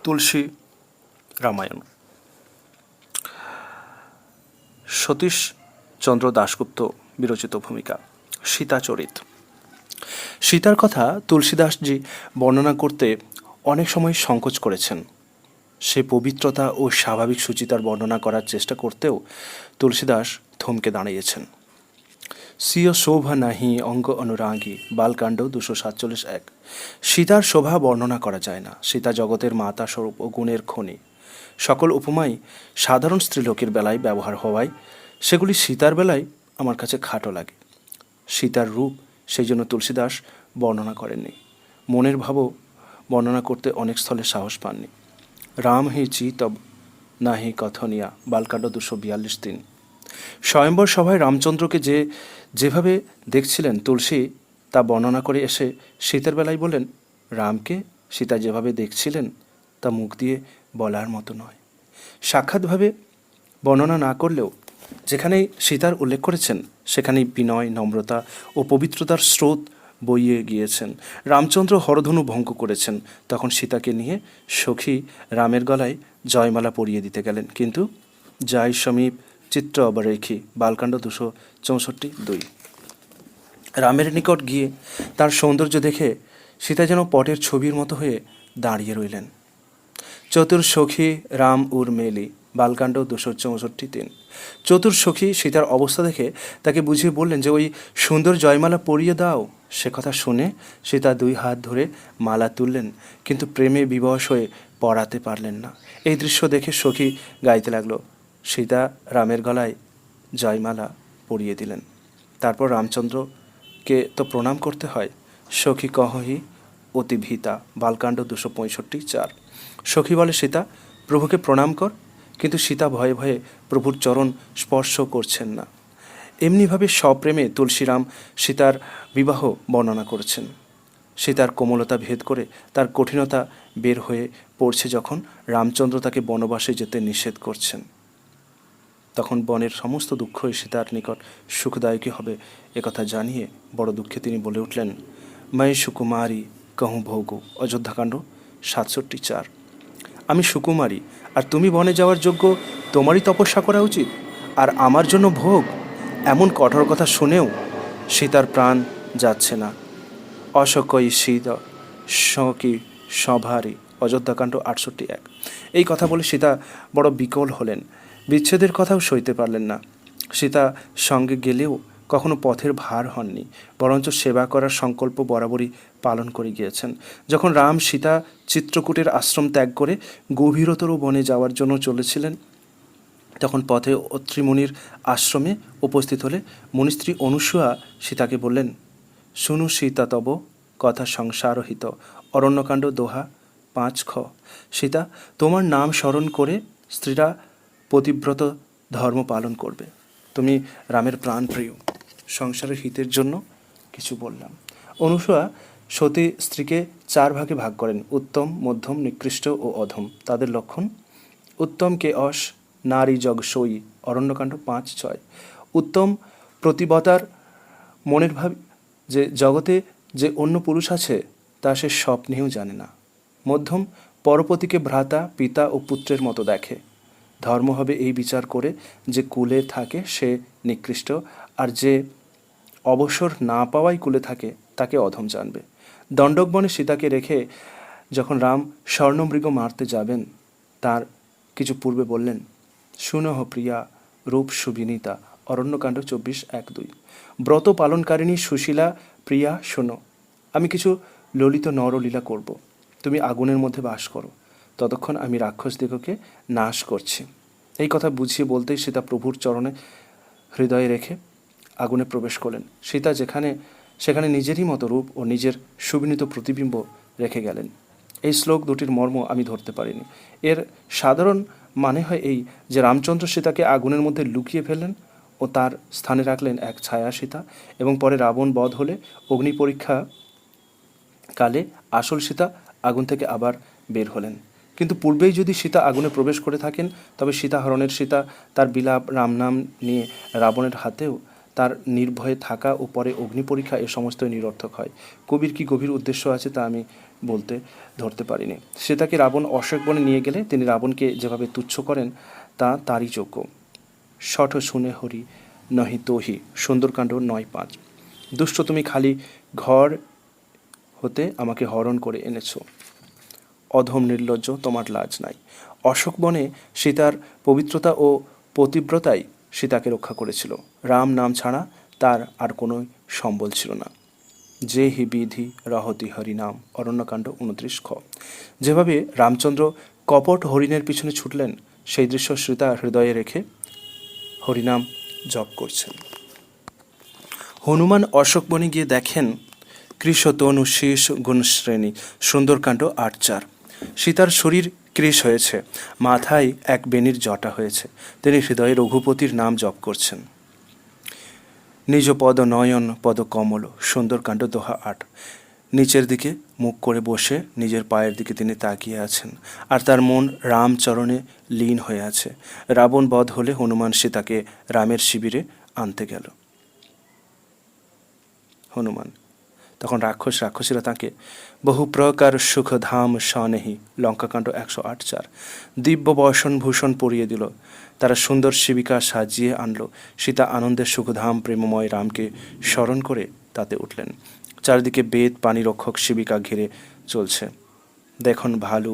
তুলসী রামায়ণ। সতীশচন্দ্র দাশগুপ্ত বিরচিত ভূমিকা। সীতাচরিত। সীতার কথা তুলসীদাসজি বর্ণনা করতে অনেক সময় সংকোচ করেছেন। সে পবিত্রতা ও স্বাভাবিক সুচিতার বর্ণনা করার চেষ্টা করতেও তুলসীদাস থমকে দাঁড়িয়েছেন। স্বীয় শোভা নাহি অঙ্গ অনুরাগী বালকাণ্ড 247-1। সীতার শোভা বর্ণনা করা যায় না। সীতা জগতের মাতা স্বরূপ ও গুণের খনি। সকল উপমাই সাধারণ স্ত্রীলোকের বেলায় ব্যবহার হওয়ায় সেগুলি সীতার বেলায় আমার কাছে খাটো লাগে। সীতার রূপ সেই জন্য তুলসীদাস বর্ণনা করেননি। মনের ভাবও বর্ণনা করতে অনেক স্থলে সাহস পাননি। রাম হি চিতব নাহি কথনিয়া বালকাণ্ড 242-3। স্বয়ম্বর সভায় রামচন্দ্রকে যেভাবে দেখছিলেন তুলসী তা বর্ণনা করে এসে সীতার বেলায় বলেন, রামকে সীতা যেভাবে দেখছিলেন তা মুখ দিয়ে বলার মতো নয়। সাক্ষাৎভাবে বর্ণনা না করলেও যেখানেই সীতার উল্লেখ করেছেন সেখানেই বিনয়, নম্রতা ও পবিত্রতার স্রোত বইয়ে গিয়েছেন। রামচন্দ্র হরধনু ভঙ্গ করেছেন, তখন সীতাকে নিয়ে সখী রামের গলায় জয়মালা পরিয়ে দিতে গেলেন, কিন্তু যাই সমীপ চিত্র অবরেখী বালকাণ্ড 264-2। রামের নিকট গিয়ে তার সৌন্দর্য দেখে সীতা যেন পটের ছবির মতো হয়ে দাঁড়িয়ে রইলেন। চতুর্সখী রাম উর্মেলি বালকাণ্ড 264-3। চতুর্সখী সীতার অবস্থা দেখে তাকে বুঝিয়ে বললেন যে ওই সুন্দর জয়মালা পরিয়ে দাও। সে কথা শুনে সীতা 2 হাত ধরে মালা তুললেন, কিন্তু প্রেমে বিবশ হয়ে পরাতে পারলেন না। এই দৃশ্য দেখে সখী গাইতে লাগলো। সীতা রামের গলায় জয়মালা পরিয়ে দিলেন। তারপর রামচন্দ্রকে তো প্রণাম করতে হয়। সখী কহি অতি ভীতা বালকাণ্ড 265-4। সখী বলে, সীতা প্রভুকে প্রণাম কর, কিন্তু সীতা ভয়ে ভয়ে প্রভুর চরণ স্পর্শ করছেন না। এমনিভাবে সপ্রেমে তুলসীরাম সীতার বিবাহ বর্ণনা করেছেন। সীতার কোমলতা ভেদ করে তার কঠিনতা বের হয়ে পড়ছে যখন রামচন্দ্র তাকে বনবাসে যেতে নিষেধ করছেন। তখন বনের সমস্ত দুঃখই সীতার নিকট সুখদায়কই হবে একথা জানিয়ে বড় দুঃখে তিনি বলে উঠলেন, মই সুকুমারী কহু ভোগু অযোধ্যাকাণ্ড 67-4। আমি সুকুমারী আর তুমি বনে যাওয়ার যোগ্য, তোমারই তপস্যা করা উচিত, আর আমার জন্য ভোগ। এমন কঠোর কথা শুনেও সীতার প্রাণ যাচ্ছে না। অশকই সীত শকি সভারী অযোধ্যাকাণ্ড 68-1। এই কথা বলে সীতা বড় বিকল হলেন। বিচ্ছেদের কথাও সইতে পারলেন না। সীতা সঙ্গে গেলেও কখনো পথের ভার হননি, বরঞ্চ সেবা করার সংকল্প বরাবরই পালন করে গিয়েছেন। যখন রাম সীতা চিত্রকূটের আশ্রম ত্যাগ করে গভীরতর বনে যাওয়ার জন্য চলেছিলেন, তখন পথে অত্রিমুনির আশ্রমে উপস্থিত হলে মুনিস্ত্রী অনুসূয়া সীতাকে বললেন, শুনু সীতা তব কথা সংসারহিত অরণ্যকাণ্ড দোহা 5খ। সীতা, তোমার নাম স্মরণ করে স্ত্রীরা পতিব্রত ধর্ম পালন করবে। তুমি রামের প্রাণ প্রিয়, সংসারের হিতের জন্য কিছু বললাম। অনুসূয়া সতী স্ত্রীকে 4 ভাগে ভাগ করেন, উত্তম, মধ্যম, নিকৃষ্ট ও অধম। তাদের লক্ষণ: উত্তম কে অস নারী জগ সই অরণ্যকাণ্ড 5-6। উত্তম প্রতিবতার মনের ভাব যে জগতে যে অন্য পুরুষ আছে তা সে স্বপ্নেও জানে না। মধ্যম পরপতিকে ভ্রাতা, পিতা ও পুত্রের মতো দেখে। ধর্ম হবে এই বিচার করে যে কুলে থাকে সে নিকৃষ্ট, আর যে অবসর না পাওয়াই কুলে থাকে তাকে অধম জানবে। দণ্ডকবনে সীতাকে রেখে যখন রাম স্বর্ণমৃগ মারতে যাবেন তার কিছু পূর্বে বললেন, শুনহ প্রিয়া রূপ সুবিনীতা অরণ্যকাণ্ড 24-1-2। ব্রত পালনকারিণী সুশীলা প্রিয়া শোনো, আমি কিছু ললিত নরলীলা করব। তুমি আগুনের মধ্যে বাস করো, ততক্ষণ আমি রাক্ষসদিগকে নাশ করছি। এই কথা বুঝিয়ে বলতেই সীতা প্রভুর চরণে হৃদয়ে রেখে আগুনে প্রবেশ করলেন। সীতা সেখানে নিজেরই মতো রূপ ও নিজের সুবিনীত প্রতিবিম্ব রেখে গেলেন। এই শ্লোক দুটির মর্ম আমি ধরতে পারিনি। এর সাধারণ মানে হয় এই যে রামচন্দ্র সীতাকে আগুনের মধ্যে লুকিয়ে ফেললেন ও তার স্থানে রাখলেন এক ছায়া সীতা, এবং পরে রাবণ বধ হলে অগ্নি পরীক্ষা কালে আসল সীতা আগুন থেকে আবার বের হলেন। কিন্তু পূর্বেই যদি সীতা আগুনে প্রবেশ করে থাকেন তবে সীতা হরণের সীতা তার বিলাপ রাম নাম নিয়ে রাবণের হাতেও তার নির্ভয়ে থাকা ও পরে অগ্নি পরীক্ষা এ সমস্তই নিরর্থক হয়। কবির কি গভীর উদ্দেশ্য আছে তা আমি বলতে ধরতে পারিনি। সীতাকে রাবণ অশোক বনে নিয়ে গেলে তিনি রাবণকে যেভাবে তুচ্ছ করেন তা তারই যোগ্য। শঠ শুনে হরি নহি তোহি, সুন্দরকাণ্ড 9:5। দুষ্ট, তুমি খালি ঘর হতে আমাকে হরণ করে এনেছ, অধম নির্লজ্জ, তোমার লাজ নাই। অশোক বনে সীতার পবিত্রতা ও পতিব্রতাই সীতাকে রক্ষা করেছিল। রাম নাম ছাড়া তার আর কোনো সম্বল ছিল না। যে হি বিধি রহতি হরিনাম, অরণ্যকাণ্ড 29 খ। যেভাবে রামচন্দ্র কপট হরিণের পিছনে ছুটলেন, সেই দৃশ্য সীতা হৃদয়ে রেখে হরিনাম জপ করছেন। হনুমান অশোক বনে গিয়ে দেখেন কৃষতনু শীষ গুণশ্রেণী, সুন্দরকাণ্ড 8:4। সীতার শরীর কৃশ হয়েছে, মাথায় এক বেনির জটা হয়েছে। তিনি হৃদয়ে রঘুপতির নাম জপ করছেন। নিজ পদ নয়ন পদ কমল, সুন্দরকাণ্ড দোহা 8। নিচের দিকে মুখ করে বসে নিজের পায়ের দিকে তিনি তাকিয়ে আছেন, আর তার মন রামচরণে লীন হয়ে আছে। রাবণ বধ হলে হনুমান সীতাকে রামের শিবিরে আনতে গেল। হনুমান তখন রাক্ষসীরা তাকে বহু প্রকার সুখধাম স্বনেহি, লঙ্কাকাণ্ড 108:4। দিব্য বসন ভূষণ পরিয়ে দিল, তারা সুন্দর শিবিকা সাজিয়ে আনলো। সীতা আনন্দের সুখধাম প্রেমময় রামকে স্মরণ করে তাতে উঠলেন। চারিদিকে বেদ পানিরক্ষক শিবিকা ঘিরে চলছে। দেখুন ভালু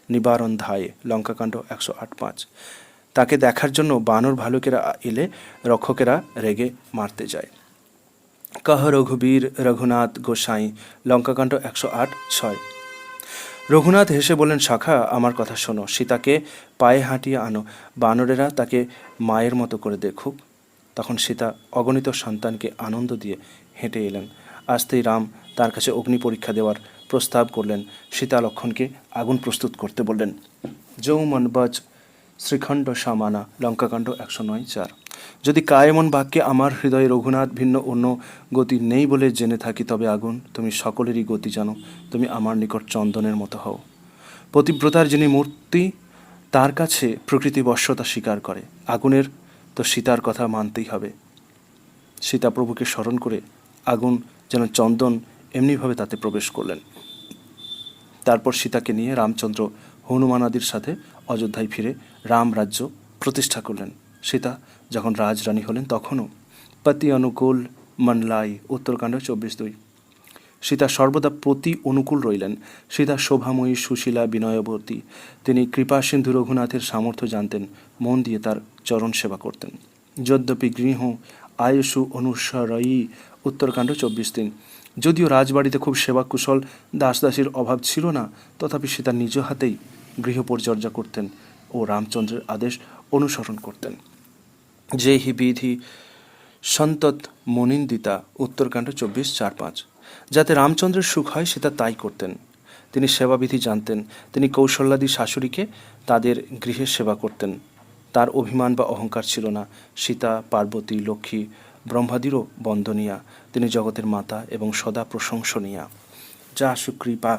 নিবারণ ধায়ে, লঙ্কাকাণ্ড 108:5। তাকে দেখার জন্য বানর ভালুকেরা এলে রক্ষকেরা রেগে মারতে যায়। কহ রঘুবীর রঘুনাথ গোসাই, লঙ্কাকাণ্ড 108:6। রঘুনাথ হেসে বললেন, শাখা আমার কথা শোনো, সীতাকে পায়ে হাঁটিয়ে আনো, বানরেরা তাকে মায়ের মতো করে দেখুক। তখন সীতা অগণিত সন্তানকে আনন্দ দিয়ে হেঁটে এলেন। আসতেই রাম তার কাছে অগ্নি পরীক্ষা দেওয়ার প্রস্তাব করলেন। সীতা লক্ষণকে আগুন প্রস্তুত করতে বললেন। যৌমন বজ শ্রীখণ্ড সামানা, লঙ্কাকাণ্ড 109:4। যদি কায়মন বাক্যে আমার হৃদয়ে রঘুনাথ ভিন্ন অন্য গতি নেই বলে জেনে থাকি, তবে আগুন তুমি সকলেরই গতি জানো, তুমি আমার নিকট চন্দনের মতো হও। পতিব্রতার যিনি মূর্তি, তার কাছে প্রকৃতি বশ্যতা স্বীকার করে। আগুনের তো সীতার কথা মানতেই হবে। সীতা প্রভুকে স্মরণ করে আগুন যেন চন্দন এমনিভাবে তাতে প্রবেশ করলেন। তারপর সীতাকে নিয়ে রামচন্দ্র হনুমানাদির সাথে অযোধ্যায় ফিরে রাম রাজ্য প্রতিষ্ঠা করলেন। সীতা যখন রাজরানী হলেন তখনও পতি অনুকূল মনলাই, উত্তরকাণ্ড 24:2। সীতা সর্বদা প্রতি অনুকূল রইলেন। সীতা শোভাময়ী, সুশীলা, বিনয়বতী। তিনি কৃপা সিন্ধু রঘুনাথের সামর্থ্য জানতেন, মন দিয়ে তার চরণ সেবা করতেন। যদ্যপি গৃহ আয়ুষু অনুসরয়ী, উত্তরকাণ্ড 24:3। যদিও রাজবাড়িতে খুব সেবাকুশল দাসদাসীর অভাব ছিল না, তথাপি সীতা নিজ হাতেই গৃহ পরিচর্যা করতেন ও রামচন্দ্রের আদেশ অনুসরণ করতেন। যে হি বিধি সন্তত মনিন্দিতা, উত্তরকাণ্ড 24:4-5। যাতে রামচন্দ্রের সুখ হয় সীতা তাই করতেন। তিনি সেবাবিধি জানতেন। তিনি কৌশল্যাদি শাশুড়িকে তাদের গৃহের সেবা করতেন। তার অভিমান বা অহংকার ছিল না। সীতা, পার্বতী, লক্ষ্মী, ব্রহ্মাদিরও বন্দনীয়া। তিনি জগতের মাতা এবং সদা প্রশংসনীয়া। যা সুকৃপা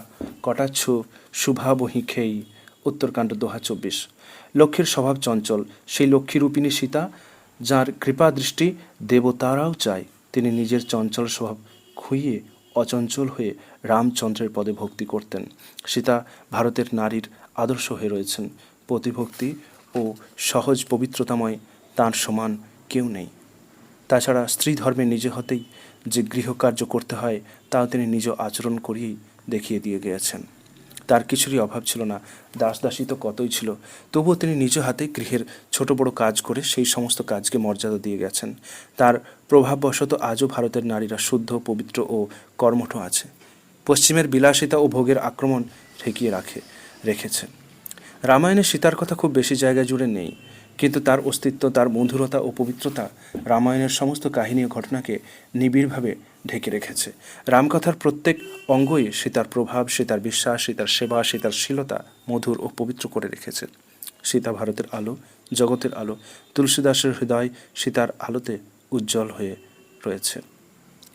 কটাচ্ছ শুভাবহি খেই, উত্তরকাণ্ড দোহা 24। লক্ষ্মীর স্বভাব চঞ্চল। সেই লক্ষ্মীরূপিণী সীতা, যার কৃপা দৃষ্টি দেবতারাও চায়। তিনি নিজের চঞ্চল স্বভাব খুইয়ে অচঞ্চল হয়ে রামচন্দ্রের পদে ভক্তি করতেন। সীতা ভারতের নারীর আদর্শ হয়ে রয়েছেন। পতিভক্তি ও সহজ পবিত্রতাময় তাঁর সমান কেউ নেই। তাছাড়া স্ত্রী ধর্মে নিজে হতেই যে গৃহকার্য করতে হয়, তাও তিনি নিজ আচরণ করিয়েই দেখিয়ে দিয়ে গিয়েছেন। তার কিছুরই অভাব ছিল না। দাসদাসী তো কতই ছিল, তবুও তিনি নিজ হাতে গৃহের ছোট বড় কাজ করে সেই সমস্ত কাজকে মর্যাদা দিয়ে গেছেন। তার প্রভাববশত আজও ভারতের নারীরা শুদ্ধ, পবিত্র ও কর্মঠ আছে। পশ্চিমের বিলাসিতা ও ভোগের আক্রমণ ঠেকিয়ে রেখেছে। রামায়ণে সীতার কথা খুব বেশি জায়গা জুড়ে নেই, কিন্তু তার অস্তিত্ব, তার মধুরতা ও পবিত্রতা রামায়ণের সমস্ত কাহিনী ও ঘটনাকে নিবিড়ভাবে ঢেকে রেখেছে। রামকথার প্রত্যেক অঙ্গই সীতার প্রভাব, সীতার বিশ্বাস, সীতার সেবা, সীতার শীলতা মধুর ও পবিত্র করে রেখেছে। সীতা ভারতের আলো, জগতের আলো। তুলসীদাসের হৃদয় সীতার আলোতে উজ্জ্বল হয়ে রয়েছে।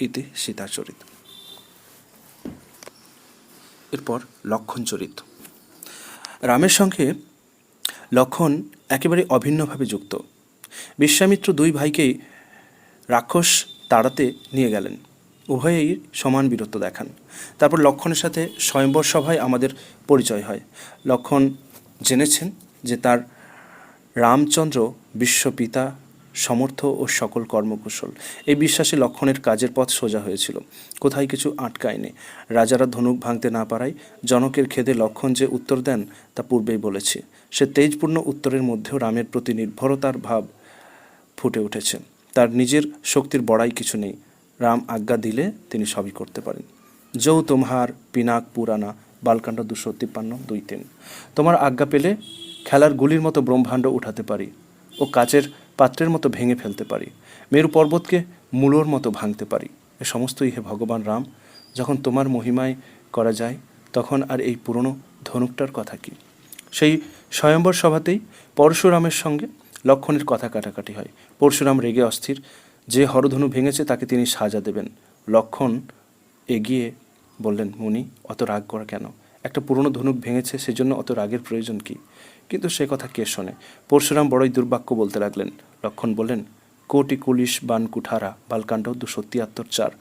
ইতি সীতাচরিত। এরপর লক্ষণ চরিত। রামের সঙ্গে লক্ষণ একেবারে অভিন্নভাবে যুক্ত। বিশ্বামিত্র দুই ভাইকেই রাক্ষস তাড়াতে নিয়ে গেলেন। উভয়েই সমান বীরত্ব দেখান। তারপর লক্ষ্মণের সাথে স্বয়ম্বর সভায় আমাদের পরিচয় হয়। লক্ষ্মণ জেনেছেন যে তার রামচন্দ্র বিশ্বপিতা, সমর্থ ও সকল কর্মকুশল। এই বিশ্বাসে লক্ষ্মণের কাজের পথ সোজা হয়েছিল, কোথায় কিছু আটকায়নি। রাজারা ধনুক ভাঙতে না পারায় জনকের খেদে লক্ষ্মণ যে উত্তর দেন তা পূর্বেই বলেছি। সে তেজপূর্ণ উত্তরের মধ্যেও রামের প্রতি নির্ভরতার ভাব ফুটে উঠেছে। তার নিজের শক্তির বড়াই কিছু নেই, রাম আজ্ঞা দিলে তিনি সবই করতে পারেন। যৌ তোমার পিনাক পুরানা, বালকাণ্ড 253-2-3। তোমার আজ্ঞা পেলে খেলার গুলির মতো ব্রহ্মাণ্ড উঠাতে পারি ও কাচের পাত্রের মতো ভেঙে ফেলতে পারি, মেরু পর্বতকে মূলোর মতো ভাঙতে পারি। এ সমস্তই হে ভগবান রাম, যখন তোমার মহিমায় করা যায় তখন আর এই পুরনো ধনুকটার কথা কি? সেই স্বয়ম্বর সভাতেই পরশুরামের সঙ্গে লক্ষ্মণের কথা কাটাকাটি হয়। পরশুরাম রেগে অস্থির, যে হরধনু ভেঙেছে তাকে তিনি সাজা দেবেন। লক্ষ্মণ এগিয়ে বললেন, মুনি অত রাগ করা কেন? একটা পুরনো ধনুক ভেঙেছে, সেজন্য অত রাগের প্রয়োজন কি? কিন্তু সে কথা কে শোনে? পরশুরাম বড়ই দুর্বাক্য বলতে লাগলেন। লক্ষ্মণ বললেন, কোটি কুলিশ বান কুঠারা, বালকাণ্ড 273-4।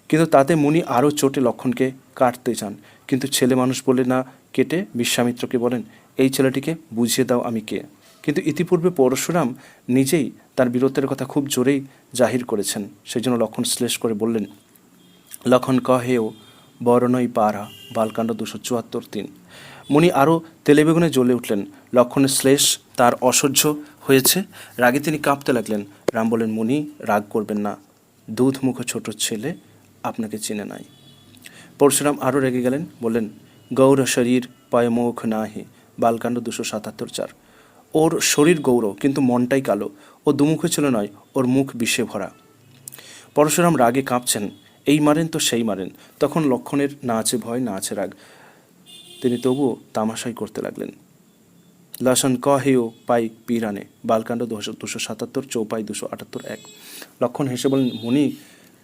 কিন্তু তাতে মুনি আরও চোটে লক্ষ্মণকে কাটতে চান, কিন্তু ছেলে মানুষ বলে না কেটে বিশ্বামিত্রকে বলেন, এই ছেলেটিকে বুঝিয়ে দাও আমি কে। কিন্তু ইতিপূর্বে পরশুরাম নিজেই তার বীরত্বের কথা খুব জোরেই জাহির করেছেন, সেই জন্য লক্ষ্মণ শ্লেষ করে বললেন, লক্ষণ কহেও বরণই পারা, বালকাণ্ড 274-3। মুনি আরও তেলেবেগুনে জ্বলে উঠলেন। লক্ষ্মণের শ্লেষ তার অসহ্য হয়েছে, রাগে তিনি কাঁপতে লাগলেন। রাম বলেন, মুনি রাগ করবেন না, দুধ মুখ ছোট ছেলে আপনাকে চিনে নাই। পরশুরাম আরও রেগে গেলেন, বললেন, গৌর শরীর পয়মুখ নাহি, বালকাণ্ড 277-4। ওর শরীর গৌর, কিন্তু মনটাই কালো। ও দুমুখে ছিল নয়, ওর মুখ বিষে ভরা। পরশুরাম রাগে কাঁপছেন, এই মারেন তো সেই মারেন। তখন লক্ষ্মণের না আছে ভয়, না আছে রাগ, তিনি তবুও তামাশাই করতে লাগলেন। লসন কহেও পাই পিরানে, বালকাণ্ড 277, চৌপাই 278-1। লক্ষ্মণ হেসে বলেন, মুনি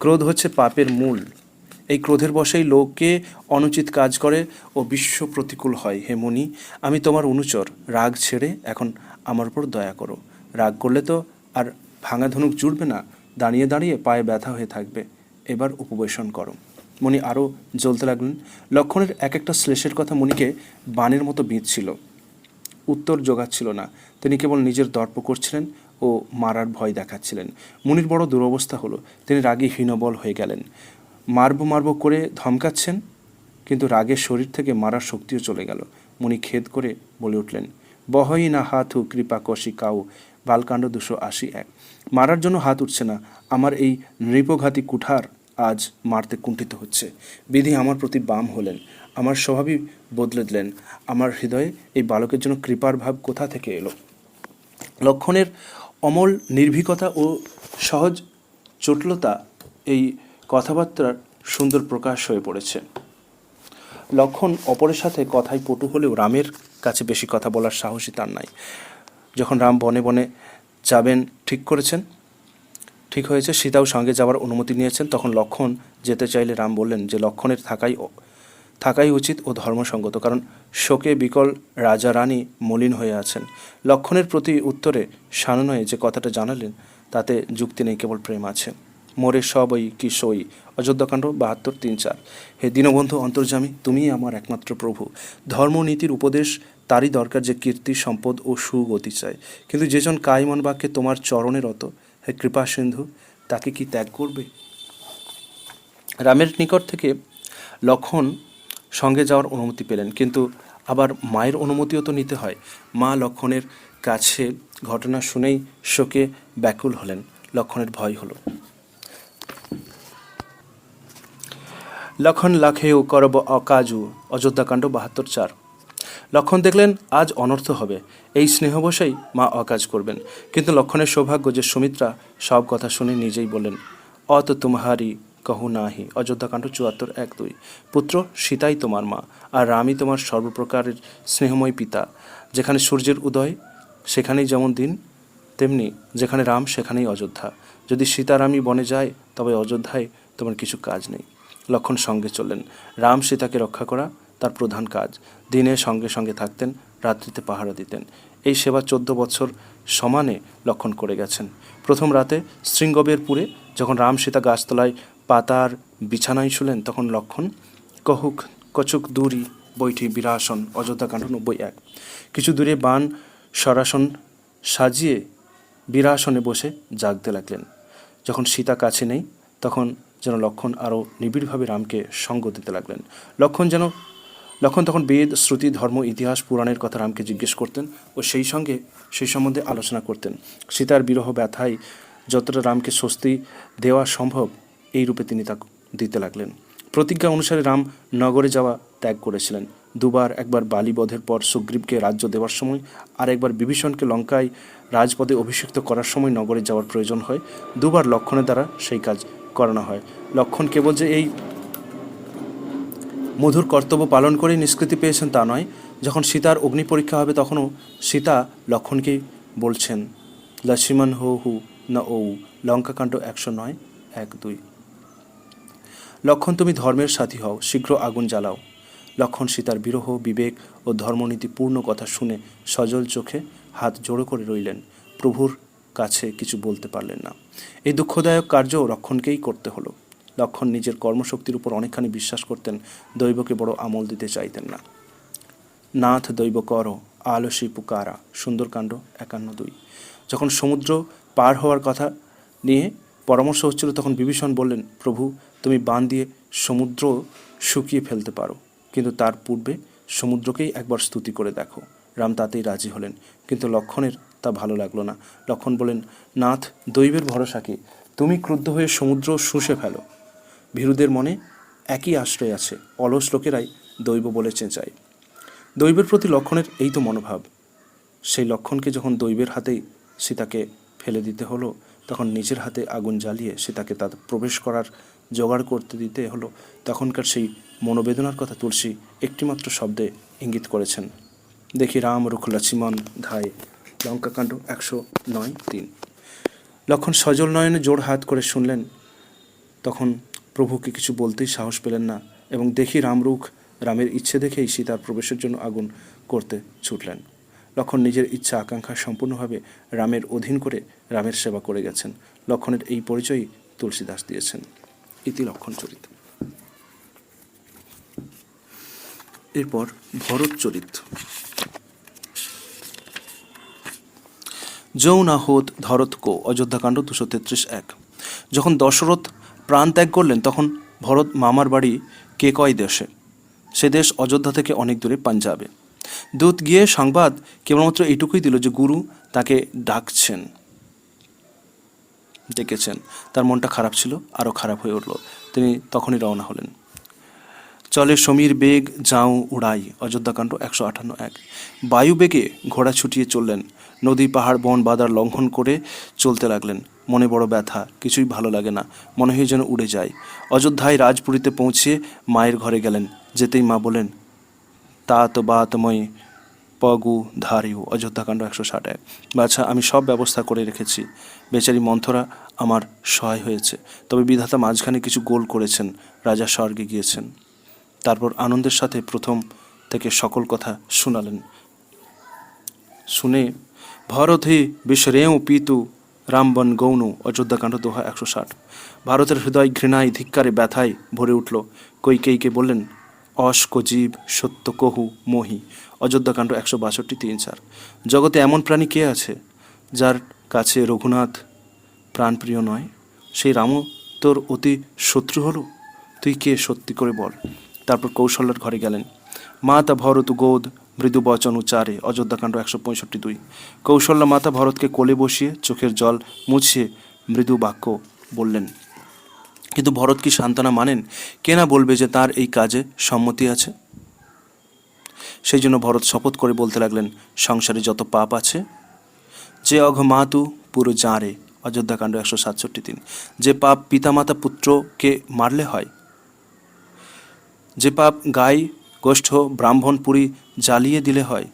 ক্রোধ হচ্ছে পাপের মূল। এই ক্রোধের বশেই লোকে অনুচিত কাজ করে ও বিশ্ব প্রতিকূল হয়। হে মুনি, আমি তোমার অনুচর, রাগ ছেড়ে এখন আমার উপর দয়া করো। রাগ করলে তো আর ভাঙা ধনুক জুড়বে না, দাঁড়িয়ে দাঁড়িয়ে পায়ে ব্যথা হয়ে থাকবে। এবার উপবেশন করো। মুনি আরও জ্বলতে লাগলেন। লক্ষ্মণের এক একটা শ্লেষের কথা মুনিকে বাণের মতো বিঁধছিল, উত্তর জোগাচ্ছিল না। তিনি কেবল নিজের দর্প করছিলেন ও মারার ভয় দেখাচ্ছিলেন। মুনির বড় দুরবস্থা হলো, তিনি রাগে হীনবল হয়ে গেলেন। মারব করে ধমকাচ্ছেন, কিন্তু রাগের শরীর থেকে মারার শক্তিও চলে গেল। মুনি খেদ করে বলে উঠলেন, বহই না হাথু কৃপা কষি কাউ, বালকাণ্ড 281। মারার জন্য হাত উঠছে না, আমার এই নৃপঘাতী কুঠার আজ মারতে কুণ্ঠিত হচ্ছে। বিধি আমার প্রতি বাম হলেন, আমার স্বভাবই বদলে দিলেন। আমার হৃদয়ে এই বালকের জন্য কৃপার ভাব কোথা থেকে এলো? লক্ষ্মণের অমল নির্ভীকতা ও সহজ চটলতা এই কথাবার্তার সুন্দর প্রকাশ হয়ে পড়েছে। লক্ষ্মণ অপরের সাথে কথায় পটু হলেও রামের কাছে বেশি কথা বলার সাহসই তার নাই। যখন রাম বনে বনে যাবেন ঠিক হয়েছে, সীতাও সঙ্গে যাওয়ার অনুমতি নিয়েছেন, তখন লক্ষ্মণ যেতে চাইলে রাম বললেন যে লক্ষ্মণের থাকাই উচিত ও ধর্মসঙ্গত, কারণ শোকে বিকল রাজা রানী মলিন হয়ে আছেন। লক্ষ্মণের প্রতি উত্তরে সানুনয়ে যে কথাটা জানালেন তাতে যুক্তি নেই, কেবল প্রেম আছে। মোরে সবই কি সই, অযোধ্যাকাণ্ড 72-3-4। হে দীনবন্ধু অন্তর্যামী, তুমিই আমার একমাত্র প্রভু। ধর্মনীতির উপদেশ তারই দরকার যে কীর্তি সম্পদ ও সুগতি চায়, কিন্তু যেজন কায়মন বাক্যে তোমার চরণে রত, হে কৃপা সিন্ধু, তাকে কি ত্যাগ করবে? রামের নিকট থেকে লক্ষ্মণ সঙ্গে যাওয়ার অনুমতি পেলেন, কিন্তু আবার মায়ের অনুমতিও তো নিতে হয়। মা লক্ষ্মণের কাছে ঘটনা শুনেই শোকে ব্যাকুল হলেন। লক্ষ্মণের ভয় হলো। লক্ষণ লাখেও করব অকাজু, অযোধ্যাকাণ্ড 72-4। লক্ষ্মণ দেখলেন আজ অনর্থ হবে, এই স্নেহবশেই মা অকাজ করবেন। কিন্তু লক্ষ্মণের সৌভাগ্য যে সুমিত্রা সব কথা শুনে নিজেই বললেন, অত তোমাহারি কহু নাহি, অযোধ্যাকাণ্ড 74-1-2। পুত্র, সীতাই তোমার মা, আর রামই তোমার সর্বপ্রকারের স্নেহময় পিতা। যেখানে সূর্যের উদয় সেখানেই যেমন দিন, তেমনি যেখানে রাম সেখানেই অযোধ্যা। যদি সীতারামই বনে যায় তবে অযোধ্যায় তোমার কিছু কাজ নেই। লক্ষ্মণ সঙ্গে চললেন। রাম সীতাকে রক্ষা করা তার প্রধান কাজ। দিনে সঙ্গে সঙ্গে থাকতেন, রাত্রিতে পাহারা দিতেন। এই সেবা 14 বছর সমানে লক্ষণ করে গেছেন। প্রথম রাতে শৃঙ্গবেরপুরে যখন রাম সীতা গাছতলায় পাতার বিছানায় শুলেন, তখন লক্ষণ কহুক কচুক দূরি বৈঠি বিরাসন, অযোধ্যাকাণ্ড 90:1। কিছু দূরে বান সরাসন সাজিয়ে বিরাসনে বসে জাগতে লাগলেন। যখন সীতা কাছে নেই, তখন যেন লক্ষণ আরও নিবিড়ভাবে রামকে সঙ্গ দিতে লাগলেন। লক্ষণ তখন বেদ, শ্রুতি, ধর্ম, ইতিহাস, পুরাণের কথা রামকে জিজ্ঞেস করতেন ও সেই সম্বন্ধে আলোচনা করতেন। সীতার বিরহ ব্যথায় যতটা রামকে স্বস্তি দেওয়া সম্ভব, এই রূপে তিনি তা দিতে লাগলেন। প্রতিজ্ঞা অনুসারে রাম নগরে যাওয়া ত্যাগ করেছিলেন। দুবার, একবার বালিবধের পর সুগ্রীবকে রাজ্য দেওয়ার সময়, আর একবার বিভীষণকে লঙ্কায় রাজপদে অভিষিক্ত করার সময় নগরে যাওয়ার প্রয়োজন হয়। দুবার লক্ষণের দ্বারা সেই কাজ করানো হয়। লক্ষণ কেবল যে এই মধুর কর্তব্য পালন করেই নিষ্কৃতি পেয়েছেন তা নয়, যখন সীতার অগ্নি পরীক্ষা হবে তখনও সীতা লক্ষণকেই বলছেন লক্ষ্মণ হু না ও, লঙ্কাকাণ্ড 109:1-2। লক্ষণ, তুমি ধর্মের সাথী হও, শীঘ্র আগুন জ্বালাও। লক্ষণ সীতার বিরহ, বিবেক ও ধর্মনীতি পূর্ণ কথা শুনে সজল চোখে হাত জোড়ো করে রইলেন। প্রভুর কাছে কিছু বলতে পারলেন না। এই দুঃখদায়ক কার্য লক্ষণকেই করতে হলো। লক্ষণ নিজের কর্মশক্তির উপর অনেকখানি বিশ্বাস করতেন, দৈবকে বড় আমল দিতে চাইতেন না। নাথ দৈব কর আলসী পুকারা, সুন্দরকাণ্ড 51:2। যখন সমুদ্র পার হওয়ার কথা নিয়ে পরামর্শ হচ্ছিল, তখন বিভীষণ বললেন, প্রভু, তুমি বান দিয়ে সমুদ্র শুকিয়ে ফেলতে পারো, কিন্তু তার পূর্বে সমুদ্রকেই একবার স্তুতি করে দেখো। রাম তাতেই রাজি হলেন, কিন্তু লক্ষণের তা ভালো লাগলো না। লক্ষণ বলেন, নাথ, দৈবের ভরসা কি? তুমি ক্রুদ্ধ হয়ে সমুদ্র শুষে ফেলো। ভীরুদের মনে একই আশ্রয় আছে, অলস লোকেরাই দৈব বলে চেঁচায়। দৈবের প্রতি লক্ষণের এই তো মনোভাব। সেই লক্ষণকে যখন দৈবের হাতেই সীতাকে ফেলে দিতে হলো, তখন নিজের হাতে আগুন জ্বালিয়ে সীতাকে তার প্রবেশ করার জোগাড় করতে দিতে হলো। তখনকার সেই মনোবেদনার কথা তুলসী একটিমাত্র শব্দে ইঙ্গিত করেছেন। দেখি রাম রুখ লক্ষ্মণ ধায়, লঙ্কাকাণ্ড 109:3। লক্ষণ সজল নয়নে জোড় হাত করে শুনলেন। তখন প্রভুকে কিছু বলতেই সাহস পেলেন না, এবং দেখি রামরুখ, রামের ইচ্ছে দেখেই সীতার প্রবেশের জন্য আগুন করতে ছুটলেন। লক্ষণ নিজের ইচ্ছা আকাঙ্ক্ষা সম্পূর্ণভাবে রামের অধীন করে রামের সেবা করে গেছেন। লক্ষণের এই পরিচয়ই তুলসীদাস দিয়েছেন। ইতি লক্ষণ চরিত। এরপর ভরত চরিত। যৌ না হোত ধরত কো, অযোধ্যাকাণ্ড 233:1। যখন দশরথ প্রাণ ত্যাগ করলেন, তখন ভরত মামার বাড়ি কেকয় দেশে। সে দেশ অযোধ্যা থেকে অনেক দূরে, পাঞ্জাবে। দূত গিয়ে সংবাদ কেবলমাত্র এইটুকুই দিল যে গুরু তাকে ডেকেছেন। তার মনটা খারাপ ছিল, আরও খারাপ হয়ে উঠল। তিনি তখনই রওনা হলেন। চলে সমীর বেগ যাও উড়াই, অযোধ্যাকাণ্ড 158:1। বায়ু বেগে ঘোড়া ছুটিয়ে চললেন। নদী, পাহাড়, বন বাদার লঙ্ঘন করে চলতে লাগলেন। মনে বড় ব্যথা, কিছুই ভালো লাগে না, মনে হয় যেন উড়ে যায়। অযোধ্যায় রাজপুরীতে পৌঁছে মায়ের ঘরে গেলেন। যেতেই মা বলেন, তা তো বাতময় পগু ধারিও, অযোধ্যাকাণ্ড 160:1। বাছা, আমি সব ব্যবস্থা করে রেখেছি। বেচারি মন্থরা আমার সহায় হয়েছে, তবে বিধাতা মাঝখানে কিছু গোল করেছেন। রাজা স্বর্গে গিয়েছেন। তারপর আনন্দের সাথে প্রথম থেকে সকল কথা শুনালেন। শুনে ভরত হে বিশ্বরেও পিতু রামবন গৌণ, অযোধ্যাকাণ্ড 160। ভারতের হৃদয় ঘৃণায়, ধিক্কারে, ব্যথায় ভরে উঠল। কৈকেয়ীকে বললেন, অস্ক জীব সত্য কহু মোহি, অযোধ্যাকাণ্ড 162:3-4। জগতে এমন প্রাণী কে আছে যার কাছে রঘুনাথ প্রাণপ্রিয় নয়? সেই রামও তোর অতি শত্রু হলো? তুই কে সত্যি করে বল। তারপর কৌশল্যার ঘরে গেলেন। মাতা ভরত গোদ মৃদু বচন উচ্চারে, অযোধ্যাকাণ্ড 165:2। কৌশল্যা মাতা ভরতকে কোলে বসিয়ে চোখের জল মুছিয়ে মৃদু বাক্য বললেন। কিন্তু ভরত কি সান্ত্বনা মানেন? কে না বলবে যে তার এই কাজে সম্মতি আছে? সেই জন্য ভরত শপথ করে বলতে লাগলেন, সংসারে যত পাপ আছে, যে অঘমাতু পুরো জাঁরে, অযোধ্যাকাণ্ড 167:3। যে পাপ পিতামাতা পুত্রকে মারলে হয়, যে পাপ গাই গোষ্ঠ ব্রাহ্মণ পুরী জ্বালিয়ে দিলে হয়,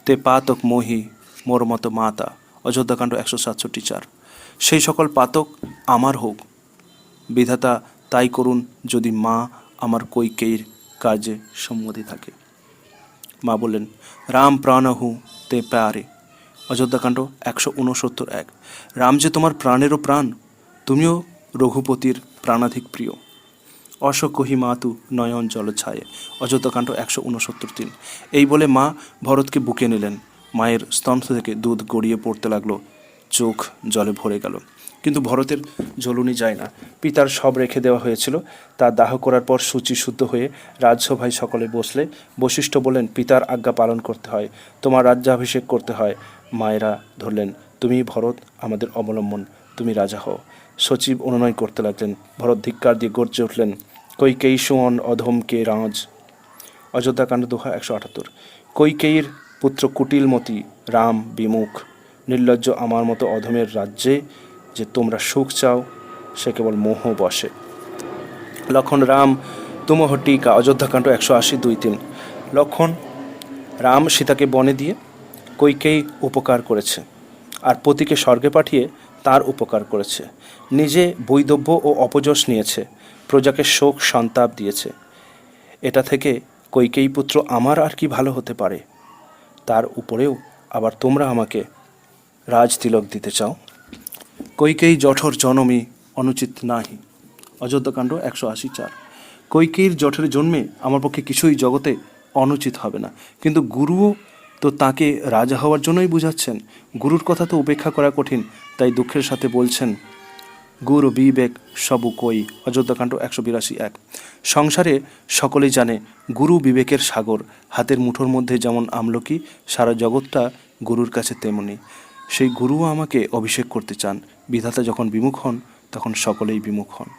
তে পাতক মোহি মোর মতো মাতা, অযোধ্যাকাণ্ড 167:4। সেই সকল পাতক আমার হোক, বিধাতা তাই করুন, যদি মা আমার কৈকেয়ীর কাজে সম্মতি থাকে। মা বললেন, রাম প্রাণহু তে প্যারে, অযোধ্যাকাণ্ড 169:1। রাম যে তোমার প্রাণেরও প্রাণ, তুমিও রঘুপতির প্রাণাধিক প্রিয়। অশোকহি মাতু নয়ন জলছায়ে, অযোধ্যাকাণ্ড 169:3। এই বলে মা ভরতকে বুকে নিলেন। মায়ের স্তন থেকে দুধ গড়িয়ে পড়তে লাগলো, চোখ জলে ভরে গেল। কিন্তু ভরতের জ্বলুনি যায় না। পিতার সব রেখে দেওয়া হয়েছিল, তা দাহ করার পর শুচি শুদ্ধ হয়ে রাজসভায় সকলে বসলে বশিষ্ঠ বললেন, পিতার আজ্ঞা পালন করতে হয়, তোমার রাজ্যাভিষেক করতে হয়। মায়েরা ধরলেন, তুমি ভরত আমাদের অবলম্বন, তুমি রাজা হও। সচিব অনুনয় করতে লাগলেন। ভরত ধিক্কার দিয়ে গর্জে উঠলেন, কৈকেয়ী সুমন অধমকে রাজ। অযোধ্যাকাণ্ড দোহা 178। কৈকেয়ীর পুত্র কুটিলমতি, রাম বিমুখ, নির্লজ্জ আমার মতো অধমের রাজ্যে যে তোমরা সুখ চাও, সে কেবল মোহ বসে। লক্ষণ রাম তুমহ টিকা, অযোধ্যাকাণ্ড 180:2-3। লক্ষণ রাম সীতাকে বনে দিয়ে কৈকেয়ী উপকার করেছে, আর পতিকে স্বর্গে পাঠিয়ে তার উপকার করেছে। নিজে বৈদব্য ও অপযশ নিয়েছে, প্রজাকে শোক সন্তাপ দিয়েছে। এটা থেকে কৈকেয়ী পুত্র আমার আর কি ভালো হতে পারে? তার উপরেও আবার তোমরা আমাকে রাজতিলক দিতে চাও। কৈকেয়ী জঠর জনমী অনুচিত নাহি, অযোধ্যাকাণ্ড 180:4। কৈকেয়ীর জঠরে জন্মে আমার পক্ষে কিছুই জগতে অনুচিত হবে না। কিন্তু গুরুও তো তাকে রাজা হওয়ার জন্যই বুঝাচ্ছেন। গুরুর কথা তো উপেক্ষা করা কঠিন, তাই দুঃখের সাথে বলছেন, গুরু বিবেক সবু কই, অযোধ্যাকাণ্ড 182:1। সংসারে সকলেই জানে গুরু বিবেকের সাগর। হাতের মুঠোর মধ্যে যেমন আমলকি, সারা জগৎটা গুরুর কাছে তেমনি। সেই গুরুও আমাকে অভিষেক করতে চান। বিধাতা যখন বিমুখ হন, তখন সকলেই বিমুখ হন।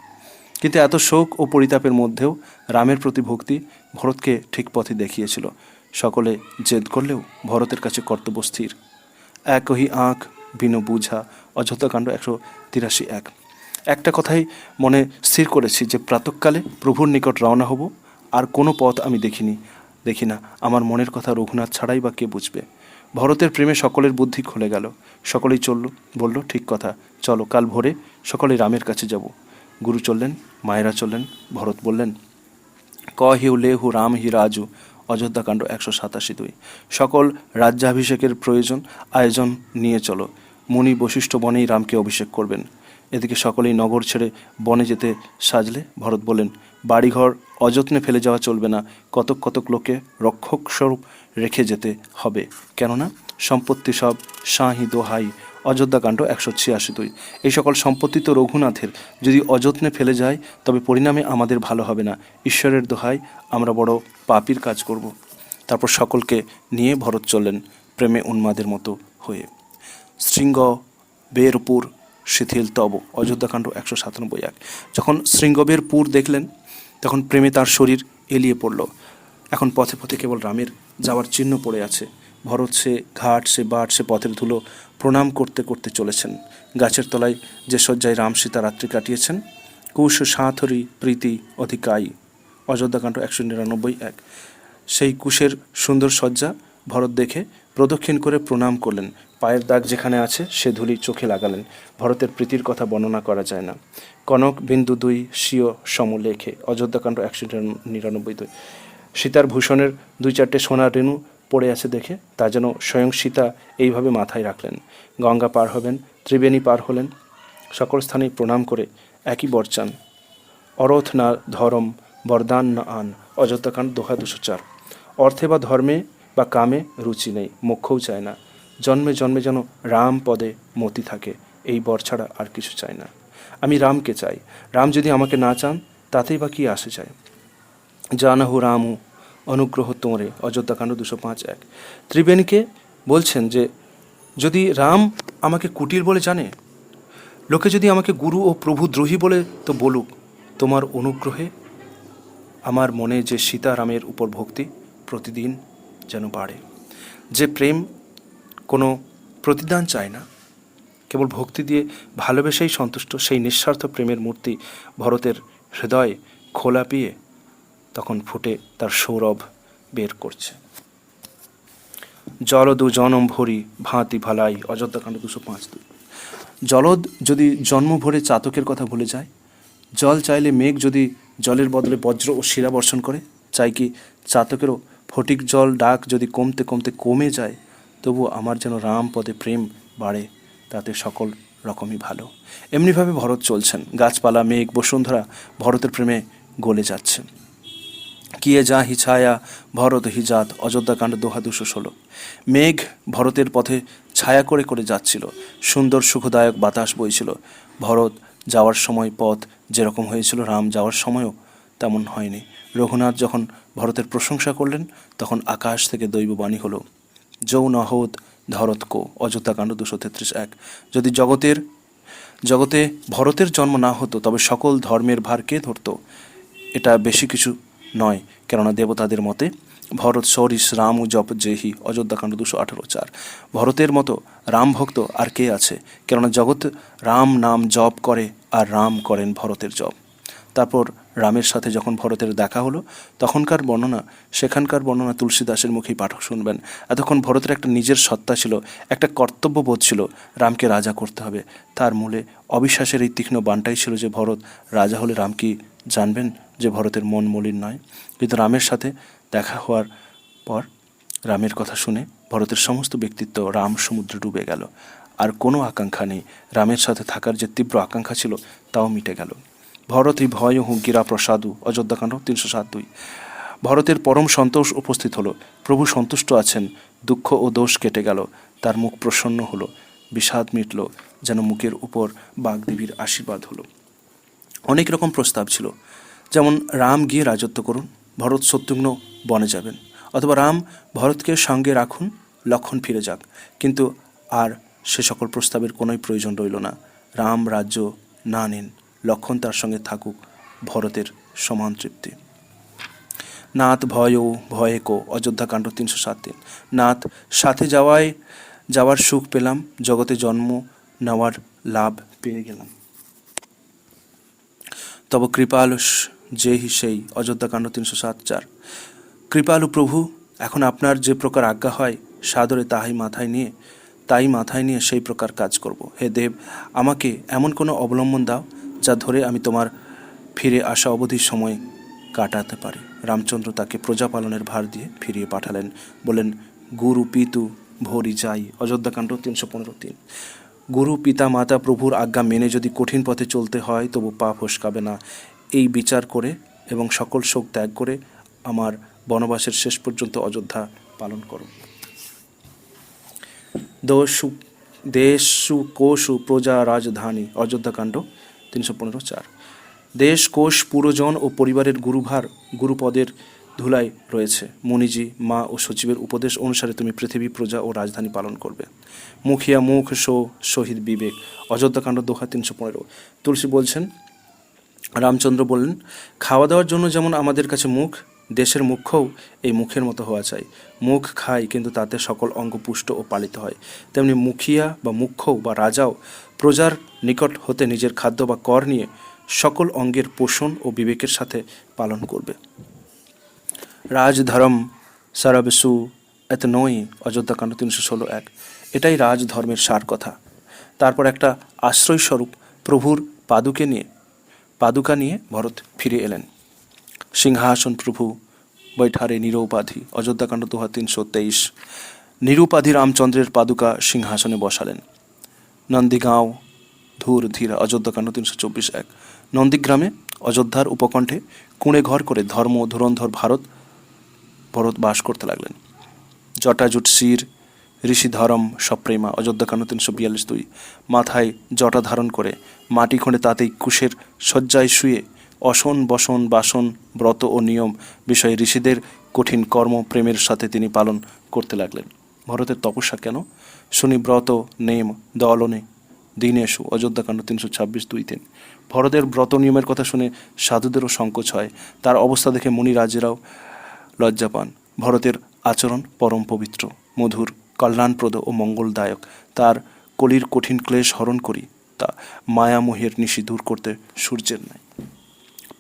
কিন্তু এত শোক ও পরিতাপের মধ্যেও রামের প্রতি ভক্তি ভরতকে ঠিক পথে দেখিয়েছিল। সকলে জেদ করলেও ভরতের কাছে কর্তব্য স্থির। একহি আঁক বিনো বুঝা, অযোধ্যাকাণ্ড 183:1। একটা কথাই মনে স্থির করেছি যে প্রাতঃকালে প্রভুর নিকট রওনা হব। আর কোনো পথ আমি দেখি না। আমার মনের কথা রঘুনাথ ছাড়াই বা কে বুঝবে? ভরতের প্রেমে সকলের বুদ্ধি খুলে গেল। সকলেই বলল, ঠিক কথা, চলো কাল ভোরে সকলেই রামের কাছে যাব। গুরু চললেন, মায়েরা চললেন। ভরত বললেন, ক হিউ লেহু রাম হি রাজু, অযোধ্যাকাণ্ড 187:2। সকল রাজ্যাভিষেকের আয়োজন নিয়ে চলো। মুনি বশিষ্ঠ বনেই রামকে অভিষেক করবেন। এদিকে সকলেই নগর ছেড়ে বনে যেতে সাজলে ভরত বললেন, বাড়িঘর অযত্নে ফেলে যাওয়া চলবে না, কতক কতক লোকে রক্ষকস্বরূপ রেখে যেতে হবে, কেননা সম্পত্তি সব শাহি দোহাই, অযোধ্যাকাণ্ড 186:2। এই সকল সম্পত্তি তো রঘুনাথের, যদি অযত্নে ফেলে যায় তবে পরিণামে আমাদের ভালো হবে না। ঈশ্বরের দোহাই, আমরা বড় পাপীর কাজ করব। তারপর সকলকে নিয়ে ভরত চললেন প্রেমে উন্মাদের মতো হয়ে। শৃঙ্গ বেরপুর শিথিল তব, অযোধ্যাকাণ্ড 197:1। যখন শৃঙ্গবের পুর দেখলেন, তখন প্রেমে তার শরীর এলিয়ে পড়ল। এখন পথে পথে কেবল রামের যাওয়ার চিহ্ন পড়ে আছে। ভরত সে ঘাট, সে বাট, সে পথের ধুলো প্রণাম করতে করতে চলেছেন। গাছের তলায় যে শয্যায় রাম সীতা রাত্রি কাটিয়েছেন, কুশ সাঁথরি প্রীতি অধিকায়ী, অযোধ্যাকাণ্ড 199:1। সেই কুশের সুন্দর শয্যা ভরত দেখে প্রদক্ষিণ করে প্রণাম করলেন। পায়ের দাগ যেখানে আছে সে ধুলি চোখে লাগালেন। ভরতের প্রীতির কথা বর্ণনা করা যায় না। কনক বিন্দু দুই স্বীয় সমলেখে, অযোধ্যাকাণ্ড 199:2। সীতার ভূষণের 2-4টে সোনার রেণু পড়ে আছে দেখে তা যেন স্বয়ং সীতা এইভাবে মাথায় রাখলেন। গঙ্গা পার হবেন, ত্রিবেণী পার হলেন, সকল স্থানেই প্রণাম করে একই বর চান, অরথ না ধরম বরদান না আন, অযোধ্যাকাণ্ড 204। অর্থে বা ধর্মে বা কামে রুচি নেই, মোক্ষও চায় না। জন্মে জন্মে যেন রাম পদে মতি থাকে, এই বর ছাড়া আর কিছু চায় না। আমি রামকে চাই, রাম যদি আমাকে না চান তাতেই বা কি আসে যায়। জানাহু রামু অনুগ্রহ তোমরে, অযোধ্যাকাণ্ড 205:1। ত্রিবেণীকে বলছেন যে যদি রাম আমাকে কুটিল বলে জানে, লোকে যদি আমাকে গুরু ও প্রভু দ্রোহী বলে, তো বলুক, তোমার অনুগ্রহে আমার মনে যে সীতারামের উপর ভক্তি প্রতিদিন যেন বাড়ে। যে প্রেম কোনো প্রতিদান চায় না, কেবল ভক্তি দিয়ে ভালোবেসেই সন্তুষ্ট, সেই নিঃস্বার্থ প্রেমের মূর্তি ভরতের হৃদয় খোলা পেয়ে তখন ফুটে তার সৌরভ বের করছে। জলদু জনম ভরি ভাঁতি ভালাই, অযোধ্যাকাণ্ড 205:2। জলদ যদি জন্ম ভরে চাতকের কথা ভুলে যায়, জল চাইলে মেঘ যদি জলের বদলে বজ্র ও শিরা বর্ষণ করে, চাই কি চাতকেরও ফটিক জল ডাক যদি কমতে কমতে কমে যায়, তবু আমার যেন রাম পদে প্রেম বাড়ে, তাতে সকল রকমই ভালো। এমনিভাবে ভরত চলছেন। গাছপালা, মেঘ, বসুন্ধরা ভরতের প্রেমে গলে যাচ্ছে। কিয়ে যা হি ছায়া ভরত হি জাত, অযোধ্যাকাণ্ড দোহা 216। মেঘ ভরতের পথে ছায়া করে করে যাচ্ছিল। সুন্দর সুখদায়ক বাতাস বইছিল। ভরত যাওয়ার সময় পথ যেরকম হয়েছিল, রাম যাওয়ার সময়ও তেমন হয়নি। রঘুনাথ যখন ভরতের প্রশংসা করলেন, তখন আকাশ থেকে দৈববাণী হলো, যৌ নহদ ধরত কো, অযোধ্যাকাণ্ড 233:1। যদি জগতে ভরতের জন্ম না হতো, তবে সকল ধর্মের ভার কে ধরত? এটা বেশি কিছু নয়, কেননা দেবতাদের মতে ভরত সরিস রাম ও জপ জেহি, অযোধ্যাকাণ্ড 218:4। ভরতের মতো রাম ভক্ত আর কে আছে? কেননা জগৎ রাম নাম জপ করে, আর রাম করেন ভরতের জপ। তারপর রামের সাথে যখন ভরতের দেখা হলো, সেখানকার বর্ণনা তুলসীদাসের মুখেই পাঠক শুনবেন। এতক্ষণ ভরতের একটা নিজের সত্তা ছিল, একটা কর্তব্যবোধ ছিল, রামকে রাজা করতে হবে। তার মূলে অবিশ্বাসের এই তীক্ষ্ণ বাণটাই ছিল যে ভরত রাজা হলে রাম কি জানবেন যে ভরতের মন মলিন নয়? কিন্তু রামের সাথে দেখা হওয়ার পর, রামের কথা শুনে ভরতের সমস্ত ব্যক্তিত্ব রাম সমুদ্রে ডুবে গেল। আর কোনো আকাঙ্ক্ষা নেই। রামের সাথে থাকার যে তীব্র আকাঙ্ক্ষা ছিল, তাও মিটে গেল। ভরতই ভয় হু গিরা প্রসাদু, অযোধ্যাকাণ্ড 307:2। ভরতের পরম সন্তোষ উপস্থিত হলো। প্রভু সন্তুষ্ট আছেন, দুঃখ ও দোষ কেটে গেল, তার মুখ প্রসন্ন হলো, বিষাদ মিটল, যেন মুখের উপর বাগদেবীর আশীর্বাদ হলো। অনেক রকম প্রস্তাব ছিল, যেমন রাম গিয়ে রাজত্ব করুন, ভরত শত্রুঘ্ন বনে যাবেন, অথবা রাম ভরতকে সঙ্গে রাখুন, লক্ষণ ফিরে যাক। কিন্তু আর সে সকল প্রস্তাবের কোনোই প্রয়োজন রইল না। রাম রাজ্য না নিন, লক্ষণ তার সঙ্গে থাকুক, ভরতের সমান তৃপ্তি। নাথ ভয়ে কো, অযোধ্যাকাণ্ড 307:3। নাথ সাথে যাওয়ার সুখ পেলাম, জগতে জন্ম নেওয়ার লাভ পেয়ে গেলাম। তব কৃপালু যেহি সেই, অযোধ্যাকাণ্ড 307:4। কৃপালু প্রভু, এখন আপনার যে প্রকার আজ্ঞা হয়, সাদরে তাই মাথায় নিয়ে সেই প্রকার কাজ করব। হে দেব, আমাকে এমন কোনো অবলম্বন দাও, যা ধরে আমি তোমার ফিরে আসা অবধি সময় কাটাতে পারি। রামচন্দ্র তাকে প্রজা পালনের ভার দিয়ে ফিরিয়ে পাঠালেন। বলেন, গুরু পিতু ভরি যাই, অযোধ্যাকাণ্ড 315:3। গুরু পিতা মাতা প্রভুর আজ্ঞা মেনে যদি কঠিন পথে চলতে হয়, তবু পা ফসকাবে না, এই বিচার করে এবং সকল শোক ত্যাগ করে আমার বনবাসের শেষ পর্যন্ত অযোধ্যা পালন করো। দেশু কোষু প্রজা রাজধানী, অযোধ্যাকাণ্ড 315:4। দেশ, কোষ, পুরজন ও পরিবারের গুরুপদের ধুলায় রয়েছে। মুনিজি, মা ও সচিবের উপদেশ অনুসারে তুমি পৃথিবী, প্রজা ও রাজধানী পালন করবে। মুখিয়া মুখ শহীদ বিবেক, অযোধ্যাকাণ্ড দোহা 315। তুলসী বলছেন, রামচন্দ্র বললেন, খাওয়া দাওয়ার জন্য যেমন আমাদের কাছে মুখ, দেশের মুখ্যও এই মুখের মতো হওয়া চাই। মুখ খায়, কিন্তু তাতে সকল অঙ্গ পুষ্ট ও পালিত হয়। তেমনি মুখিয়া বা মুখ্যও বা রাজাও প্রজার নিকট হতে নিজের খাদ্য বা কর নিয়ে সকল অঙ্গের পোষণ ও বিবেকের সাথে পালন করবে। রাজধর্ম সরবসু এত নই, অযোধ্যাকাণ্ড 316:1। এটাই রাজধর্মের সার কথা। তারপর একটা আশ্রয়স্বরূপ প্রভুর পাদুকা নিয়ে ভরত ফিরে এলেন। সিংহাসন প্রভু বৈঠারে নিরুপাধি, অযোধ্যাকাণ্ড 323। নিরুপাধি রামচন্দ্রের পাদুকা সিংহাসনে বসালেন। নন্দীগাঁও ধূর ধীরা, অযোধ্যাকাণ্ড 324:1। নন্দীগ্রামে অযোধ্যার উপকণ্ঠে কুঁড়ে ঘর করে ধুরন্ধর ভরত বাস করতে লাগলেন। জটাজুট শির ঋষিধরম সপ্রেমা, অযোধ্যাকাণ্ড 342:2। মাথায় জটা ধারণ করে মাটি খোঁড়ে তাতেই কুশের শয্যায় শুয়ে অসন বসন বাসন ব্রত ও নিয়ম বিষয়ে ঋষিদের কঠিন কর্ম প্রেমের সাথে তিনি পালন করতে লাগলেন। ভরতের তপস্যা কেন? শুনি ব্রত নেম দলনে দীনেশু, অযোধ্যাকাণ্ড 326:2-3। ভরতের ব্রত নিয়মের কথা শুনে সাধুদেরও সংকোচ হয়, তার অবস্থা দেখে মুনিরাজেরাও লজ্জা পান। ভরতের আচরণ পরম পবিত্র, মধুর, কল্যাণপ্রদ ও মঙ্গলদায়ক। তার কলির কঠিন ক্লেশ হরণ করি, তা মায়ামোহের নিশি দূর করতে সূর্যের ন্যায়।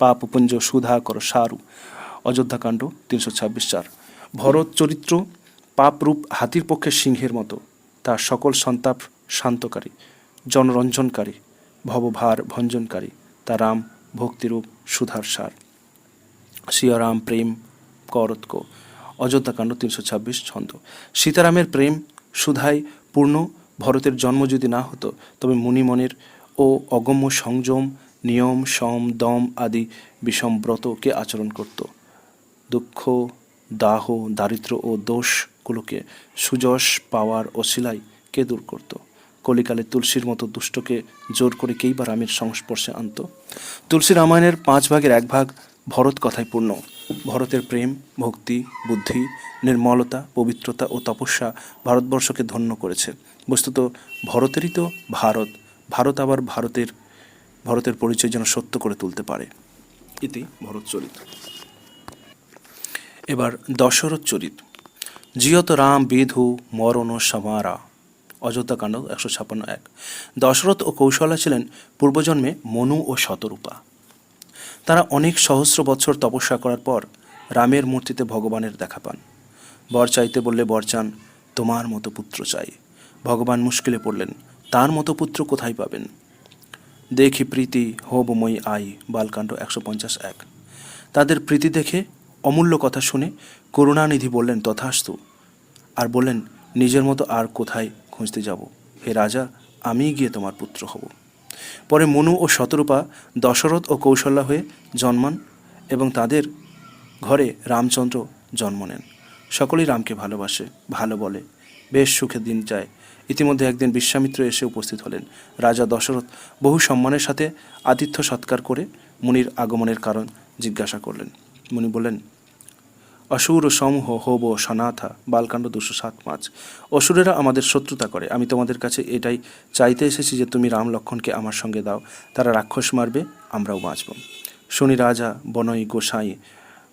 পাপপুঞ্জ সুধা কর সারু, অযোধ্যাকাণ্ড 326:4। ভরত চরিত্র পাপরূপ হাতির পক্ষে সিংহের মতো, তার সকল সন্তাপ শান্তকারী, জনরঞ্জনকারী, ভবভার ভঞ্জনকারী। তা রাম ভক্তিরূপ সুধার সার। সিয়ারাম প্রেম করতকো, অযোধ্যাকাণ্ড 326 ছন্দ। সীতারামের প্রেম সুধায় পূর্ণ ভরতের জন্ম যদি না হতো, তবে মুনিমনের ও অগম্য সংযম, নিয়ম, সম, দম আদি বিষম ব্রত কে আচরণ করত? দুঃখ, দাহ, দারিদ্র্য ও দোষগুলোকে সুযশ পাওয়ার অছিলায় কে দূর করত? কলিকালে তুলসীর মতো দুষ্টকে জোর করে কেই বা রামের সংস্পর্শে আনত? তুলসী রামায়ণের 5 ভাগের 1 ভাগ ভরত কথায় পূর্ণ। ভরতের প্রেম, ভক্তি, বুদ্ধি, নির্মলতা, পবিত্রতা ও তপস্যা ভারতবর্ষকে ধন্য করেছে। বস্তুত ভরতেরই তো ভারত, ভারত আবার ভরতের পরিচয় যেন সত্য করে তুলতে পারে। ইতি ভরত চরিত। এবার দশরথ চরিত। জিয়ত রাম বিধু মরণ সমারা, অযোধ্যাকাণ্ড 156:1। দশরথ ও কৌশলা ছিলেন পূর্বজন্মে মনু ও শতরূপা। তারা অনেক সহস্র বৎসর তপস্যা করার পর রামের মূর্তিতে ভগবানের দেখা পান। বর চাইতে বললে বর চান, তোমার মতো পুত্র চাই। ভগবান মুশকিলে পড়লেন, তার মতো পুত্র কোথায় পাবেন? দেখি প্রীতি হব মই আই, বালকাণ্ড 150:1। তাদের প্রীতি দেখে, অমূল্য কথা শুনে করুণানিধি বললেন তথাস্তু, আর বললেন নিজের মতো আর কোথায় খুঁজতে যাব? হে রাজা, আমিই গিয়ে তোমার পুত্র হব। পরে মনু ও শতরূপা দশরথ ও কৌশল্যা হয়ে জন্মান এবং তাদের ঘরে রামচন্দ্র জন্ম নেন। সকলেই রামকে ভালোবাসে, ভালো বলে, বেশ সুখে দিন যায়। ইতিমধ্যে একদিন বিশ্বামিত্র এসে উপস্থিত হলেন। রাজা দশরথ বহু সম্মানের সাথে আতিথ্য সৎকার করে মুনির আগমনের কারণ জিজ্ঞাসা করলেন। মুনি বললেন, অসুর সমূহ হব সনাথা, বালকাণ্ড 207:5। অসুরেরা আমাদের শত্রুতা করে। আমি তোমাদের কাছে এটাই চাইতে এসেছি যে তুমি রাম লক্ষ্মণকে আমার সঙ্গে দাও। তারা রাক্ষস মারবে, আমরাও বাঁচব। শুনি রাজা বনই গোসাই,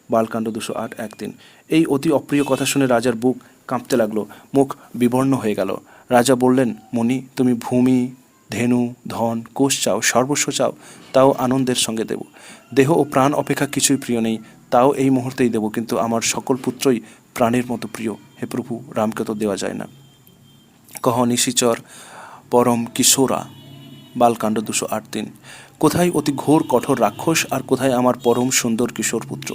বালকাণ্ড 208:1-3। এই অতি অপ্রিয় কথা শুনে রাজার বুক কাঁপতে লাগলো, মুখ বিবর্ণ হয়ে গেল। রাজা বললেন, মুনি, তুমি ভূমি, ধেনু, ধন, কোষ চাও, সর্বস্ব চাও, তাও আনন্দের সঙ্গে দেব। দেহ ও প্রাণ অপেক্ষা কিছুই প্রিয় নেই, তাও এই মুহূর্তেই দেব, কিন্তু আমার সকল পুত্রই প্রাণের মতো প্রিয়। হে প্রভু, রামকে তো দেওয়া যায় না। কহ নিশিচর পরম কিশোরা, বালকাণ্ড 208:3। কোথায় অতি ঘোর কঠোর রাক্ষস, আর কোথায় আমার পরম সুন্দর কিশোর পুত্র?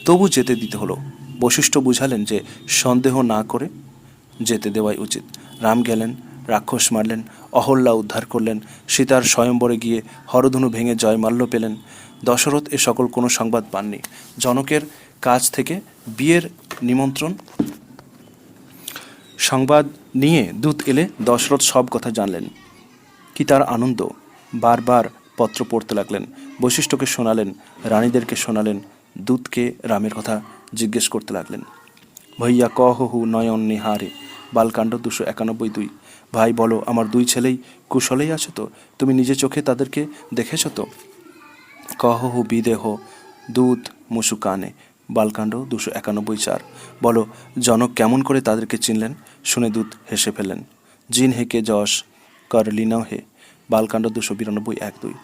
তবু যেতে দিতে হলো। বশিষ্ঠ বুঝালেন যে সন্দেহ না করে যেতে দেওয়াই উচিত। রাম গেলেন, রাক্ষস মারলেন, অহল্যা উদ্ধার করলেন, সীতার স্বয়ম্বরে গিয়ে হরধনু ভেঙে জয়মাল্য পেলেন। দশরথ এ সকল কোনো সংবাদ পাননি। জনকের কাছ থেকে বিয়ের নিমন্ত্রণ সংবাদ নিয়ে দূত এলে দশরথ সব কথা জানলেন। কি তার আনন্দ! বারবার পত্র পড়তে লাগলেন, বশিষ্ঠকে শোনালেন, রানীদেরকে শোনালেন, দূতকে রামের কথা জিজ্ঞেস করতে লাগলেন। ভৈয়া কহহু নয়ন নিহারে, বালকাণ্ড 291:2। ভাই বলো, আমার 2 ছেলেই কুশলেই আছে তো? তুমি নিজে চোখে তাদেরকে দেখেছ তো? কহহু বিদেহ দূত মুসুকানে, বালকাণ্ড 291:4। বলো, জনক কেমন করে তাদেরকে চিনলেন? শুনে দূত হেসে ফেললেন। জিন হেকে যশ কর লিন হে, বালকাণ্ড 292:1-2।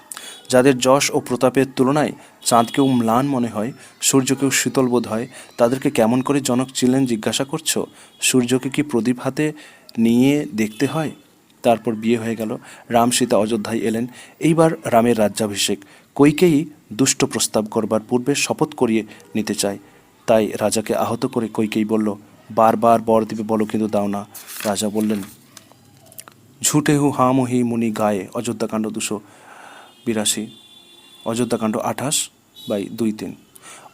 যাদের যশ ও প্রতাপের তুলনায় চাঁদকেও ম্লান মনে হয়, সূর্যকেও শীতল বোধ হয়, তাদেরকে কেমন করে জনক চিনলেন জিজ্ঞাসা করছো? সূর্যকে কি প্রদীপ হাতে নিয়ে দেখতে হয়? তারপর বিয়ে হয়ে গেল। রাম সীতা অযোধ্যায় এলেন। এইবার রামের রাজ্যাভিষেক। কৈকেয়ী দুষ্ট প্রস্তাব করবার পূর্বে শপথ করিয়ে নিতে চায়। তাই রাজাকে আহত করে কৈকেয়ী বলল, বারবার বর দিবে বলো, কিন্তু দাও না। রাজা বললেন, ঝুটে হু হামহি মুনি গায়ে, অযোধ্যাকাণ্ড 282, অযোধ্যাকাণ্ড 28/2-3।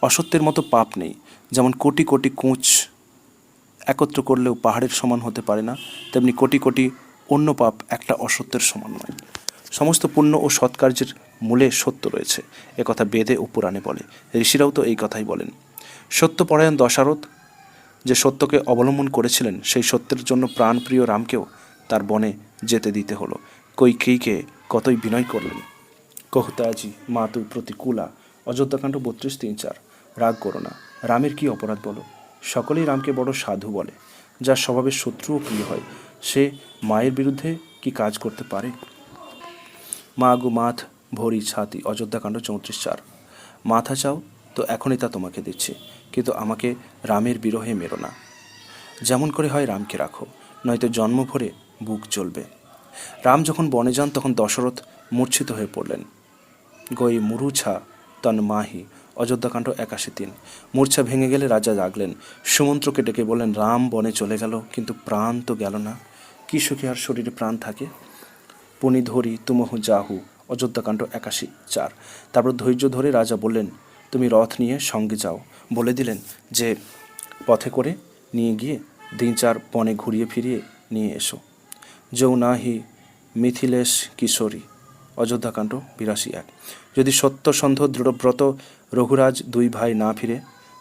অসত্যের মতো পাপ নেই। যেমন কোটি কোটি কোঁচ একত্র করলেও পাহাড়ের সমান হতে পারে না, তেমনি কোটি কোটি অন্য পাপ একটা অসত্যের সমান নয়। সমস্ত পুণ্য ও সৎকার্যের মূলে সত্য রয়েছে, একথা বেদে ও পুরাণে বলে। ঋষিরাও তো এই কথাই বলেন। সত্যপরায়ণ দশরথ যে সত্যকে অবলম্বন করেছিলেন, সেই সত্যের জন্য প্রাণপ্রিয় রামকেও তার বনে যেতে দিতে হলো। কৈকেয়ীকে কতই বিনয় করলেন। কহুতাজি মাতু প্রতিকূলা, অযোধ্যাকাণ্ড 32:3-4। রাগ করো না, রামের কি অপরাধ বলো? সকলেই রামকে বড় সাধু বলে। যার স্বভাবের শত্রুও প্রিয় হয়, সে মায়ের বিরুদ্ধে কি কাজ করতে পারে? মা গো মাথ ভরি ছাতি, অযোধ্যাকাণ্ড 34:4। মাথা চাও তো এখনই তা তোমাকে দিচ্ছি, কিন্তু আমাকে রামের বিরহে মেরো না। যেমন করে হয় রামকে রাখো, নয়তো জন্ম ভরে বুক জ্বলবে। রাম যখন বনে যান তখন দশরথ মূর্ছিত হয়ে পড়লেন। গই মুরুছা তন মাহি, অযোধ্যাকাণ্ড 81:3। মূর্ছা ভেঙে গেলে রাজা জাগলেন, সুমন্ত্রকে ডেকে বললেন, রাম বনে চলে গেল, কিন্তু প্রাণ তো গেল না। কি সুখে আর শরীরে প্রাণ থাকে? পুনি ধরি তুমহ যাহু, অযোধ্যাকাণ্ড 81:4। তারপর ধৈর্য ধরে রাজা বললেন, তুমি রথ নিয়ে সঙ্গে যাও। বলে দিলেন যে পথে করে নিয়ে গিয়ে 3-4 বনে ঘুরিয়ে ফিরিয়ে নিয়ে এসো। যৌ নাহি মিথিলেশ কিশোরী, অযোধ্যাকাণ্ড 82:1। যদি সত্যসন্ধ দৃঢ়ব্রত রঘুরাজ 2 ভাই না ফিরে,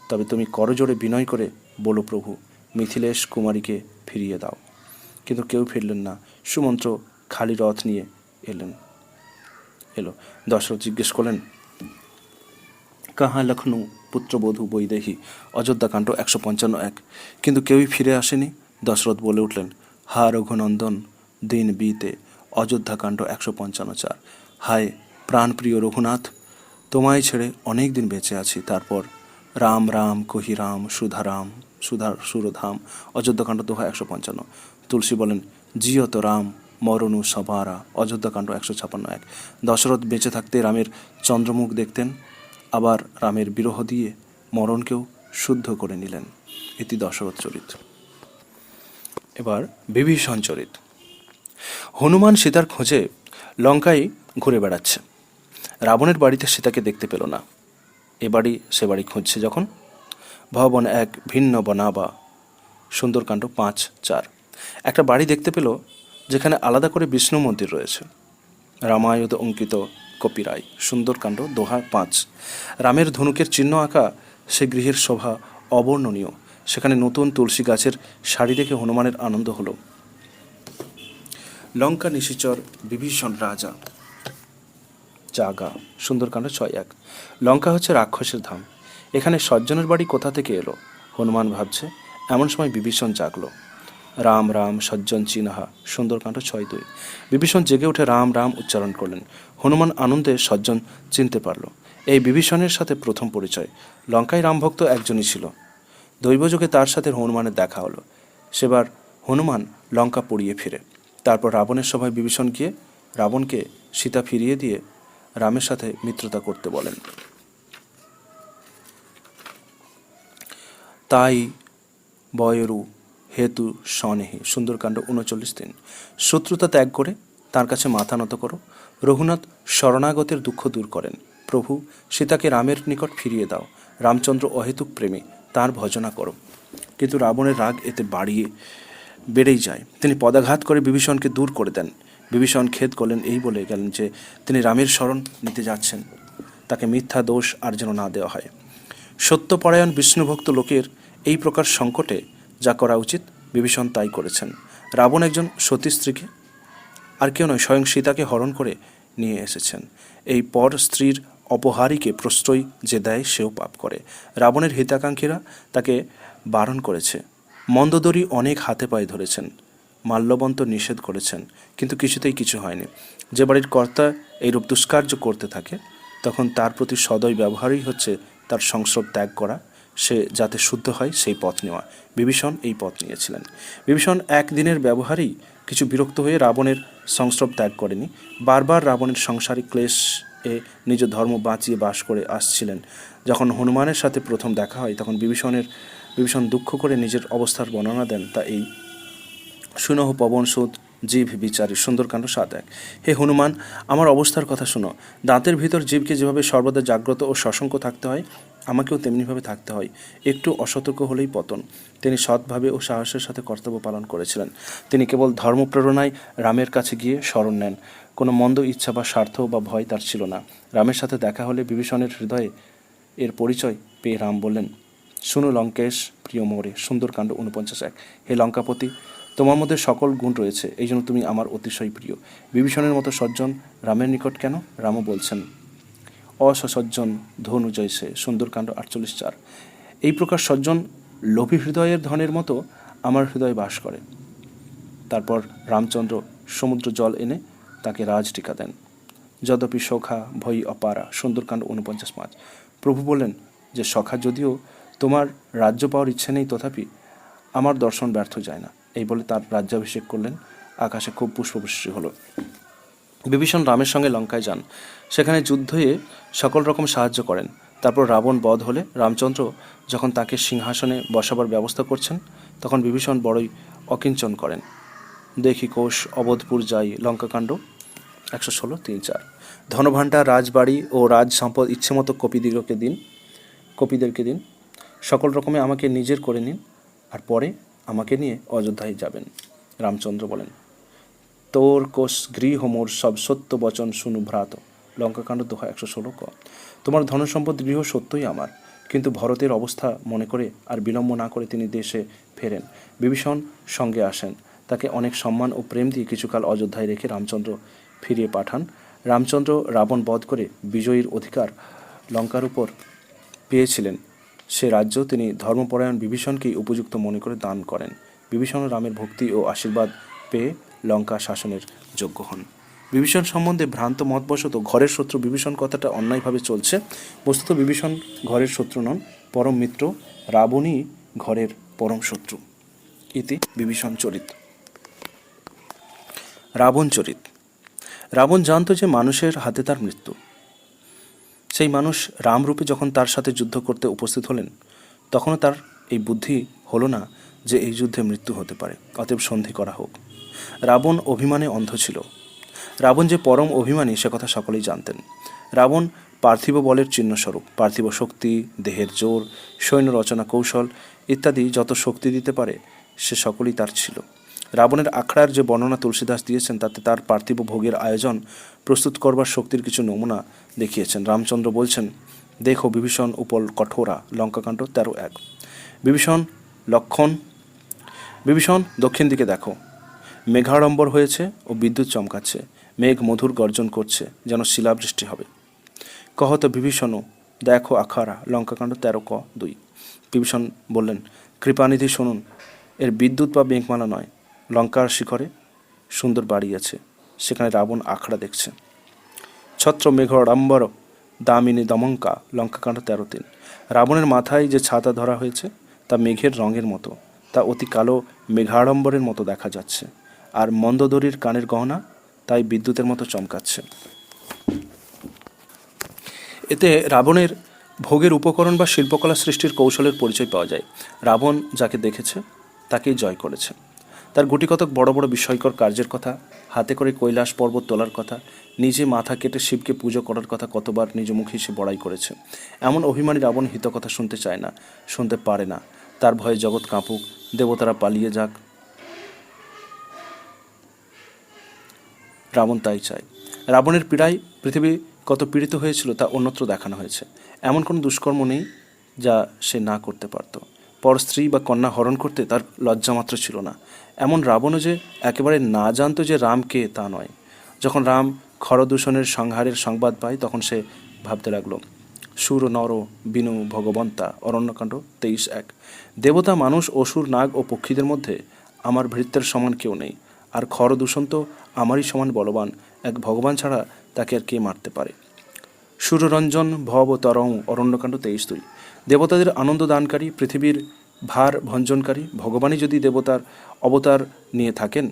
তবে তুমি করজোড়ে বিনয় করে বলো, প্রভু মিথিলেশ কুমারীকে ফিরিয়ে দাও। কিন্তু কেউ ফিরলেন না। সুমন্ত্র খালি রথ নিয়ে এলো। দশরথ জিজ্ঞেস করলেন, কাহা লখনৌ পুত্রবধূ বৈদেহী, অযোধ্যাকাণ্ড 155:1। কিন্তু কেউই ফিরে আসেনি। দশরথ বলে উঠলেন, হা রঘুনন্দন, দিন বিতে, অযোধ্যাকাণ্ড 155:4। হায় প্রাণপ্রিয় রঘুনাথ, তোমায় ছেড়ে অনেক দিন বেঁচে আছি। তারপর রাম রাম কহি রাম, সুরধাম, অযোধ্যাকাণ্ড 155। তুলসী বলেন, জিয়ত রাম মরণু সবারা, অযোধ্যাকাণ্ড 156:1। দশরথ বেঁচে থাকতে রামের চন্দ্রমুখ দেখতেন, আবার রামের বিরহ দিয়ে মরণকেও শুদ্ধ করে নিলেন। এটি দশরথ চরিত। এবার বিভীষণ চরিত। হনুমান সীতার খোঁজে লঙ্কায় ঘুরে বেড়াচ্ছে। রাবণের বাড়িতে সীতাকে দেখতে পেল না। এ বাড়ি সে বাড়ি খুঁজছে যখন। ভবন এক ভিন্ন বনাবা, সুন্দরকাণ্ড 5:4। একটা বাড়ি দেখতে পেল যেখানে আলাদা করে বিষ্ণু মন্দির রয়েছে। রামায়ণ অঙ্কিত কপিরায়, সুন্দরকাণ্ড 2:5। রামের ধনুকের চিহ্ন আঁকা সে গৃহের শোভা অবর্ণনীয়। সেখানে নতুন তুলসী গাছের শাড়ি দেখে হনুমানের আনন্দ হলো। লঙ্কা নিশিচর বিভীষণ রাজা, জাগা, সুন্দরকাণ্ড 6:1। লঙ্কা হচ্ছে রাক্ষসের ধাম। এখানে সজ্জনের বাড়ি কোথা থেকে এলো? হনুমান ভাবছে। এমন সময় বিভীষণ জাগলো। রাম রাম সজ্জন চিনাহা, সুন্দরকাণ্ড 6:2। বিভীষণ জেগে উঠে রাম রাম উচ্চারণ করলেন। হনুমান আনন্দে সজ্জন চিনতে পারল। এই বিভীষণের সাথে প্রথম পরিচয়। লঙ্কায় রামভক্ত একজনই ছিল। দৈবযোগে তার সাথে হনুমানের দেখা হলো। সেবার হনুমান লঙ্কা পুড়িয়ে ফিরে। তারপর রাবণের সভায় বিভীষণ গিয়ে রাবণকে সীতা ফিরিয়ে দিয়ে রামের সাথে মিত্রতা করতে বলেন। তাই বয়রু হেতু স্বনেহে, সুন্দরকাণ্ড 39:3। শত্রুতা ত্যাগ করে তার কাছে মাথা নত করো। রঘুনাথ শরণাগতের দুঃখ দূর করেন। প্রভু সীতাকে রামের নিকট ফিরিয়ে দাও। রামচন্দ্র অহেতুক প্রেমী, তার ভজনা করো। কিন্তু রাবণের রাগ এতে বেড়েই যায়। তিনি পদাঘাত করে বিভীষণকে দূর করে দেন। বিভীষণ খেদ করলেন, এই বলে গেলেন যে তিনি রামের শরণ নিতে যাচ্ছেন, তাকে মিথ্যা দোষ আর যেন না দেওয়া হয়। সত্যপরায়ণ বিষ্ণুভক্ত লোকের এই প্রকার সংকটে যা করা উচিত বিভীষণ তাই করেছেন। রাবণ একজন সতী স্ত্রীকে, আর কেউ নয়, স্বয়ং সীতাকে হরণ করে নিয়ে এসেছেন। এই পর স্ত্রীর অপহারীকে প্রশ্রয় যে দেয় সেও পাপ করে। রাবণের হিতাকাঙ্ক্ষীরা তাকে বারণ করেছে। মন্দোদরী অনেক হাতে পায়ে ধরেছেন, মাল্যবন্ত নিষেধ করেছেন, কিন্তু কিছুতেই কিছু হয়নি। যে বাড়ির কর্তা এইরূপ দুষ্কার্য করতে থাকে, তখন তার প্রতি সদয় ব্যবহারই হচ্ছে তার সংস্রব ত্যাগ করা, সে যাতে শুদ্ধ হয় সেই পথ নেওয়া। বিভীষণ এই পথ নিয়েছিলেন। বিভীষণ একদিনের ব্যবহারেই কিছু বিরক্ত হয়ে রাবণের সংস্রব ত্যাগ করেনি। বারবার রাবণের সংসারিক ক্লেশে নিজ ধর্ম বাঁচিয়ে বাস করে আসছিলেন। যখন হনুমানের সাথে প্রথম দেখা হয়, তখন বিভীষণ দুঃখ করে নিজের অবস্থার বর্ণনা দেন। তা এই, শুনহ পবন সুত জীব বিচারী, সুন্দরকাণ্ড 7:1। হে হনুমান, আমার অবস্থার কথা শুনো। দাঁতের ভিতর জীবকে যেভাবে সর্বদা জাগ্রত ও সশঙ্ক থাকতে হয়, আমাকেও তেমনিভাবে থাকতে হয়। একটু অসতর্ক হলেই পতন। তিনি সৎভাবে ও সাহসের সাথে কর্তব্য পালন করেছিলেন। তিনি কেবল ধর্মপ্রেরণায় রামের কাছে গিয়ে শরণ নেন। কোনো মন্দ ইচ্ছা বা স্বার্থ বা ভয় তার ছিল না। রামের সাথে দেখা হলে বিভীষণের হৃদয়ে এর পরিচয় পেয়ে রাম বললেন, শুনো লঙ্কেশ প্রিয় মোরে, সুন্দরকাণ্ড 49:1। হে লঙ্কাপতি, তোমার মধ্যে সকল গুণ রয়েছে, এই জন্য তুমি আমার অতিশয় প্রিয়। বিভীষণের মতো সজ্জন রামের নিকট কেন? রামও বলছেন, অসজ্জন ধনু জয়সে, সুন্দরকাণ্ড 48:4। এই প্রকার সজ্জন লোভী হৃদয়ের ধনের মতো আমার হৃদয়ে বাস করে। তারপর রামচন্দ্র সমুদ্র জল এনে তাকে রাজটিকা দেন। যদ্যপি সখা ভয়ী অপারা, সুন্দরকাণ্ড 49:5। প্রভু বললেন যে সখা, যদিও তোমার রাজ্য পাওয়ার ইচ্ছে নেই, তথাপি আমার দর্শন ব্যর্থ যায় না। এই বলে তার রাজ্যাভিষেক করলেন। আকাশে খুব পুষ্পবৃষ্টি হলো। বিভীষণ রামের সঙ্গে লঙ্কায় যান। সেখানে যুদ্ধে সকল রকম সাহায্য করেন। তারপর রাবণ বধ হলে রামচন্দ্র যখন তাকে সিংহাসনে বসাবার ব্যবস্থা করছেন, তখন বিভীষণ বড়ই অকিঞ্চন করেন। দেখি কোষ অবধপুর যাই, লঙ্কাকাণ্ড 116:3-4। ধনভাণ্ডার, রাজবাড়ি ও রাজ সম্পদ ইচ্ছেমতো কপিদেরকে দিন, সকল রকমে আমাকে নিজের করে নিন, আর পরে আমাকে নিয়ে অযোধ্যায় যাবেন। রামচন্দ্র বলেন, তোর কোষ গৃহ মোর সব সত্য বচন শুনু ভ্রাত। লঙ্কাকাণ্ড 116 ক। তোমার ধনসম্পদ গৃহ সত্যই আমার, কিন্তু ভরতের অবস্থা মনে করে আর বিলম্ব না করে তিনি দেশে ফেরেন। বিভীষণ সঙ্গে আসেন। তাকে অনেক সম্মান ও প্রেম দিয়ে কিছুকাল অযোধ্যায় রেখে রামচন্দ্র ফিরিয়ে পাঠান। রামচন্দ্র রাবণ বধ করে বিজয়ীর অধিকার লঙ্কার উপর পেয়েছিলেন। সে রাজ্য তিনি ধর্মপরায়ণ বিভীষণকেই উপযুক্ত মনে করে দান করেন। বিভীষণ রামের ভক্তি ও আশীর্বাদ পেয়ে লঙ্কা শাসনের যোগ্য হন। বিভীষণ সম্বন্ধে ভ্রান্ত মতবশত ঘরের শত্রু বিভীষণ কথাটা অন্যায়ভাবে চলছে। বস্তুত বিভীষণ ঘরের শত্রু নন, পরম মিত্র। রাবণই ঘরের পরম শত্রু। ইতি বিভীষণ চরিত। রাবণ চরিত। রাবণ জানত যে মানুষের হাতে তার মৃত্যু। সেই মানুষ রামরূপে যখন তার সাথে যুদ্ধ করতে উপস্থিত হলেন, তখনও তার এই বুদ্ধি হলো না যে এই যুদ্ধে মৃত্যু হতে পারে, অতএব সন্ধি করা হোক। রাবণ অভিমানে অন্ধ ছিল। রাবণ যে পরম অভিমানী সে কথা সকলেই জানতেন। রাবণ পার্থিব বলের চিহ্নস্বরূপ। পার্থিব শক্তি, দেহের জোর, সৈন্য রচনা কৌশল ইত্যাদি যত শক্তি দিতে পারে সে সকলই তার ছিল। রাবণের আখড়ার যে বর্ণনা তুলসীদাস দিয়েছেন তাতে তার পার্থিব ভোগের আয়োজন প্রস্তুত করবার শক্তির কিছু নমুনা দেখিয়েছেন। রামচন্দ্র বলছেন, দেখো বিভীষণ উপল কঠোরা, লঙ্কাকাণ্ড 13:1। বিভীষণ দক্ষিণ দিকে দেখো, মেঘাড়ম্বর হয়েছে ও বিদ্যুৎ চমকাচ্ছে, মেঘ মধুর গর্জন করছে, যেন শিলাবৃষ্টি হবে। কহত বিভীষণ দেখো আখাড়া, লঙ্কাকাণ্ড 13:2। বিভীষণ বললেন, কৃপানিধি শুনুন, এর বিদ্যুৎ বা মেঘমালা নয়, লঙ্কার শিখরে সুন্দর বাড়ি আছে, সেখানে রাবণ আখড়া দেখছে। ছত্র মেঘাড়ম্বর দামিনী দমঙ্কা, লঙ্কাকাণ্ড 13:3। রাবণের মাথায় যে ছাতা ধরা হয়েছে তা মেঘের রঙের মতো, তা অতি কালো মেঘাড়ম্বরের মতো দেখা যাচ্ছে, আর মন্দোদরীর কানের গহনা তাই বিদ্যুতের মতো চমকাচ্ছে। এতে রাবণের ভোগের উপকরণ বা শিল্পকলা সৃষ্টির কৌশলের পরিচয় পাওয়া যায়। রাবণ যাকে দেখেছে তাকেই জয় করেছে। তার গুটিকতক বড় বড় বিস্ময়কর কার্যের কথা, হাতে করে কৈলাস পর্বত তোলার কথা, নিজে মাথা কেটে শিবকে পুজো করার কথা কতবার নিজ মুখে সে বড়াই করেছে। এমন অভিমানী রাবণ হিতকথা শুনতে চায় না, শুনতে পারে না। তার ভয়ে জগৎ কাঁপুক, দেবতারা পালিয়ে যাক, রাবণ তাই চায়। রাবণের পীড়ায় পৃথিবী কত পীড়িত হয়েছিল তা অন্যত্র দেখানো হয়েছে। এমন কোনো দুষ্কর্ম নেই যা সে না করতে পারত। পর স্ত্রী বা কন্যা হরণ করতে তার লজ্জামাত্র ছিল না। এমন রাবণও যে একেবারে না জানত যে রাম কে তা নয়। যখন রাম খরদূষণের সংহারের সংবাদ পায় তখন সে ভাবতে লাগল, সুর নর বিনু ভগবন্তা, অরণ্যকাণ্ড 23:1। দেবতা, মানুষ, অসুর, নাগ ও পক্ষীদের মধ্যে আমার ভৃত্যের সমান কেউ নেই, আর খরদূষণ তো আমারই সমান বলবান, এক ভগবান ছাড়া তাকে আর কে মারতে পারে। সুররঞ্জন ভব তরং, অরণ্যকাণ্ড 23:2। দেবতাদের আনন্দ দানকারী, পৃথিবীর ভার ভঞ্জনকারী ভগবানই যদি দেবতার অবতার নিয়ে থাকেন,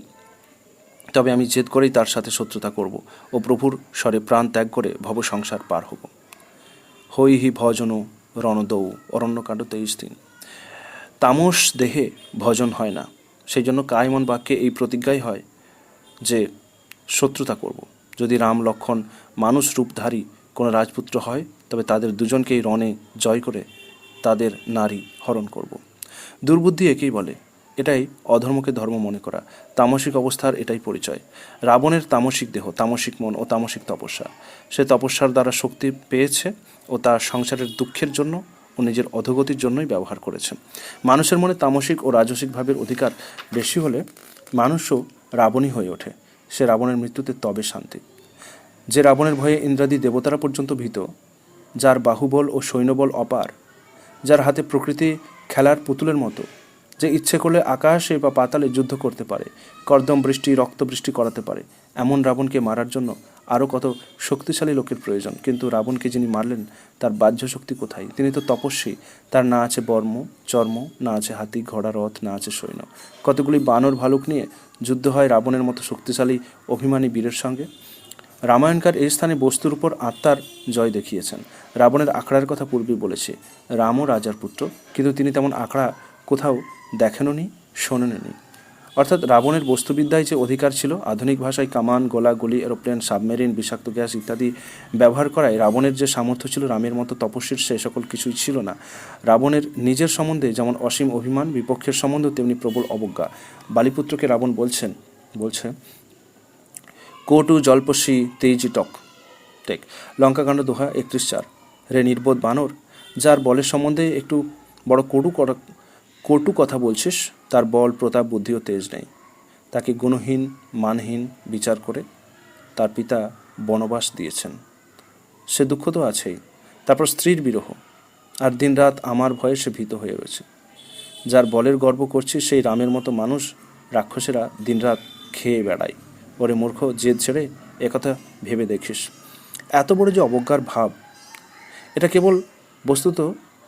তবে আমি জেদ করেই তার সাথে শত্রুতা করব ও প্রভুর স্বরে প্রাণ ত্যাগ করে ভব সংসার পার হব। হৈহি ভজন রণদৌ, অরণ্যকাণ্ড 23:3। তামস দেহে ভজন হয় না, সেই জন্য কায়মন বাক্যে এই প্রতিজ্ঞাই হয় যে শত্রুতা করব। যদি রাম লক্ষ্মণ মানুষ রূপধারী কোনো রাজপুত্র হয় তবে তাদের দুজনকেই রণে জয় করে তাদের নারী হরণ করব। দুর্বুদ্ধি একেই বলে, এটাই অধর্মকে ধর্ম মনে করা। তামসিক অবস্থার এটাই পরিচয়। রাবণের তামসিক দেহ, তামসিক মন ও তামসিক তপস্যা। সে তপস্যার দ্বারা শক্তি পেয়েছে ও তার সংসারের দুঃখের জন্য ও নিজের অধোগতির জন্যই ব্যবহার করেছে। মানুষের মনে তামসিক ও রাজসিক ভাবের অধিকার বেশি হলে মানুষও রাবণই হয়ে ওঠে। সে রাবণের মৃত্যুতে তবে শান্তি। যে রাবণের ভয়ে ইন্দ্রাদি দেবতারা পর্যন্ত ভীত, যার বাহুবল ও সৈন্যবল অপার, যার হাতে প্রকৃতি খেলার পুতুলের মতো, যে ইচ্ছে করলে আকাশে বা পাতালে যুদ্ধ করতে পারে, কর্দম বৃষ্টি রক্তবৃষ্টি করাতে পারে, এমন রাবণকে মারার জন্য আরও কত শক্তিশালী লোকের প্রয়োজন। কিন্তু রাবণকে যিনি মারলেন তার বাহ্য শক্তি কোথায়? তিনি তো তপস্বী। তার না আছে বর্ম চর্ম, না আছে হাতি ঘোড়া রথ, না আছে সৈন্য। কতগুলি বানর ভালুক নিয়ে যুদ্ধ হয় রাবণের মতো শক্তিশালী অভিমানী বীরের সঙ্গে। রামায়ণকার এই স্থানে বস্তুর উপর আত্মার জয় দেখিয়েছেন। রাবণের আখড়ার কথা পূর্বে বলেছে। রামও রাজার পুত্র, কিন্তু তিনি তেমন আখড়া কোথাও দেখেননি, শোনেননি। অর্থাৎ রাবণের বস্তুবিদ্যায় যে অধিকার ছিল, আধুনিক ভাষায় কামান, গোলাগুলি, এরোপ্লেন, সাবমেরিন, বিষাক্ত গ্যাস ইত্যাদি ব্যবহার করায় রাবণের যে সামর্থ্য ছিল, রামের মতো তপস্বীর সে সকল কিছুই ছিল না। রাবণের নিজের সম্বন্ধে যেমন অসীম অভিমান, বিপক্ষের সম্বন্ধেও তেমনি প্রবল অবজ্ঞা। বালিপুত্রকে রাবণ বলছে কোটু জল্পসী তেজি টক টেক। লঙ্কাকাণ্ড দোহা 31:4। রে নির্বোধ বানর, যার বলের সম্বন্ধে একটু বড় কটু কথা বলছিস, তার বল, প্রতাপ, বুদ্ধি ও তেজ নেই। তাকে গুণহীন, মানহীন বিচার করে তার পিতা বনবাস দিয়েছেন। সে দুঃখ তো আছেই, তারপর স্ত্রীর বিরহ, আর দিনরাত আমার ভয়ে সে ভীত হয়ে রয়েছে। যার বলের গর্ব করছিস, সেই রামের মতো মানুষ রাক্ষসেরা দিনরাত খেয়ে বেড়ায়। ওরে মূর্খ, জেদ ছেড়ে একথা ভেবে দেখিস। এত বড় যে অবজ্ঞার ভাব, এটা কেবল বস্তুত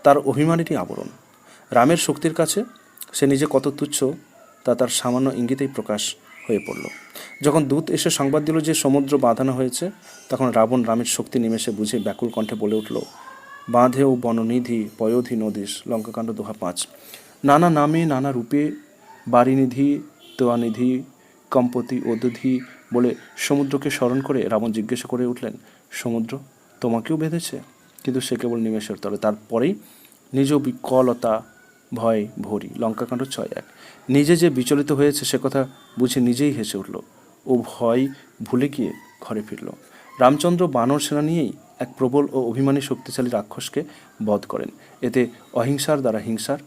তার অভিমানেরই আবরণ। রামের শক্তির কাছে সে নিজে কত তুচ্ছ তা তার সামান্য ইঙ্গিতেই প্রকাশ হয়ে পড়ল। যখন দূত এসে সংবাদ দিল যে সমুদ্র বাঁধানো হয়েছে, তখন রাবণ রামের শক্তি নিমেষে বুঝে ব্যাকুল কণ্ঠে বলে উঠল, বাঁধেও বননিধি পয়োধি নদীশ। লঙ্কাকাণ্ড দোহা 5। নানা নামে নানা রূপে বারিনিধি, তোয়ানিধি, কম্পতি, ওদধি বলে সমুদ্রকে স্মরণ করে রাবণ জিজ্ঞাসা করে উঠলেন, সমুদ্র তোমাকেও বেঁধেছে? কিন্তু সে কেবল নিমেষের তরে। তারপরেই নিজ বিকলতা ভয় ভরি। লঙ্কাকাণ্ড 6:1। নিজে যে বিচলিত হয়েছে সে কথা বুঝে নিজেই হেসে উঠল ও ভয় ভুলে গিয়ে ঘরে ফিরল। রামচন্দ্র বানর সেনা নিয়েই এক প্রবল ও অভিমানী শক্তিশালী রাক্ষসকে বধ করেন। এতে অহিংসার দ্বারা হিংসার,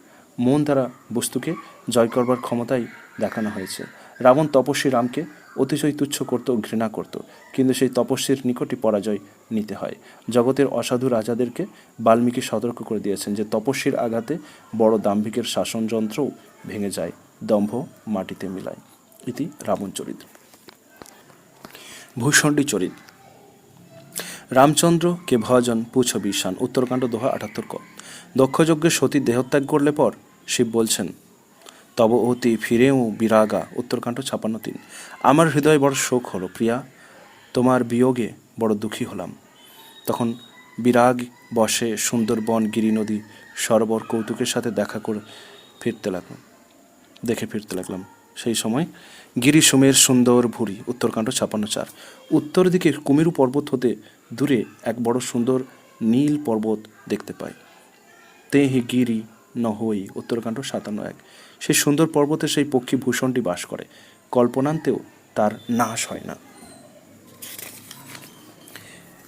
মন দ্বারা বস্তুকে জয় করবার ক্ষমতাই দেখানো হয়েছে। রাবণ তপস্বী রামকে অতিশয় তুচ্ছ করত ও ঘৃণা করত, কিন্তু সেই তপস্বীর নিকটই পরাজয় নিতে হয়। জগতের অসাধু রাজাদেরকে বাল্মীকি সতর্ক করে দিয়েছেন যে তপস্বীর আঘাতে বড় দাম্ভিকের শাসনযন্ত্রও ভেঙে যায়, দম্ভ মাটিতে মিলায়। ইতি রাবণচরিত। ভূষণ্ডী চরিত। রামচন্দ্র কে ভজন পুছ বিষান। উত্তরকাণ্ড দোহা 78 ক। দক্ষযজ্ঞে সতী দেহত্যাগ করলে পর শিব বলছেন, তব অতি ফিরেও বিরাগা। উত্তরকাণ্ড 56:3। আমার হৃদয় বড় শোক হলো প্রিয়া, তোমার বিয়োগে বড় দুঃখী হলাম। তখন বিরাগ বসে সুন্দরবন, গিরি, নদী, সরোবর কৌতুকের সাথে দেখে ফিরতে লাগলাম। সেই সময় গিরি সুমের সুন্দর ভুরি। উত্তরকাণ্ড 56:4। উত্তর দিকে কুমেরু পর্বত হতে দূরে এক বড় সুন্দর নীল পর্বত দেখতে পাই। তে হি গিরি নহই। উত্তরকাণ্ড 57:1। সেই সুন্দর পর্বতে সেই পক্ষী ভূষণটি বাস করে, কল্পনান্তেও তার নাশ হয় না।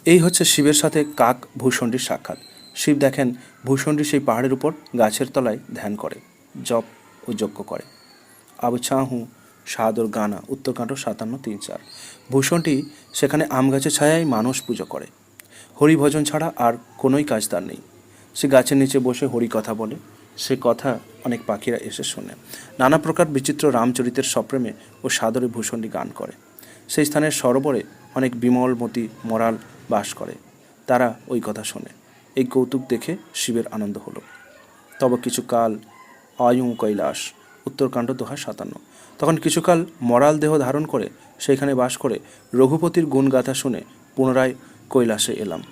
এই হচ্ছে শিবের সাথে কাক ভূষণ্ডীর সাক্ষাৎ। শিব দেখেন ভূষণ্ডী সেই পাহাড়ের উপর গাছের তলায় ধ্যান করে, জপ ও যজ্ঞ করে। আবছাহু সাদর গানা। উত্তরকাণ্ড 57:3-4। ভূষণটি সেখানে আম গাছের ছায়ায় মানস পুজো করে। হরিভজন ছাড়া আর কোনোই কাজ তার নেই। সে গাছের নিচে বসে হরি কথা বলে, সে কথা অনেক পাখিরা এসে শোনে। নানা প্রকার বিচিত্র রামচরিতের সপ্রেমে ও সাদরে ভূষণ্ডী গান করে। সেই স্থানের সরোবরে অনেক বিমলমতি মরাল বাস করে, তারা ওই কথা শোনে। এই কৌতুক দেখে শিবের আনন্দ হলো। তবে কিছুকাল আয়ু কৈলাস। উত্তরকাণ্ড দোহা 57। তখন কিছুকাল মরাল দেহ ধারণ করে সেইখানে বাস করে রঘুপতির গুণগাথা শুনে পুনরায় কৈলাসে এলাম।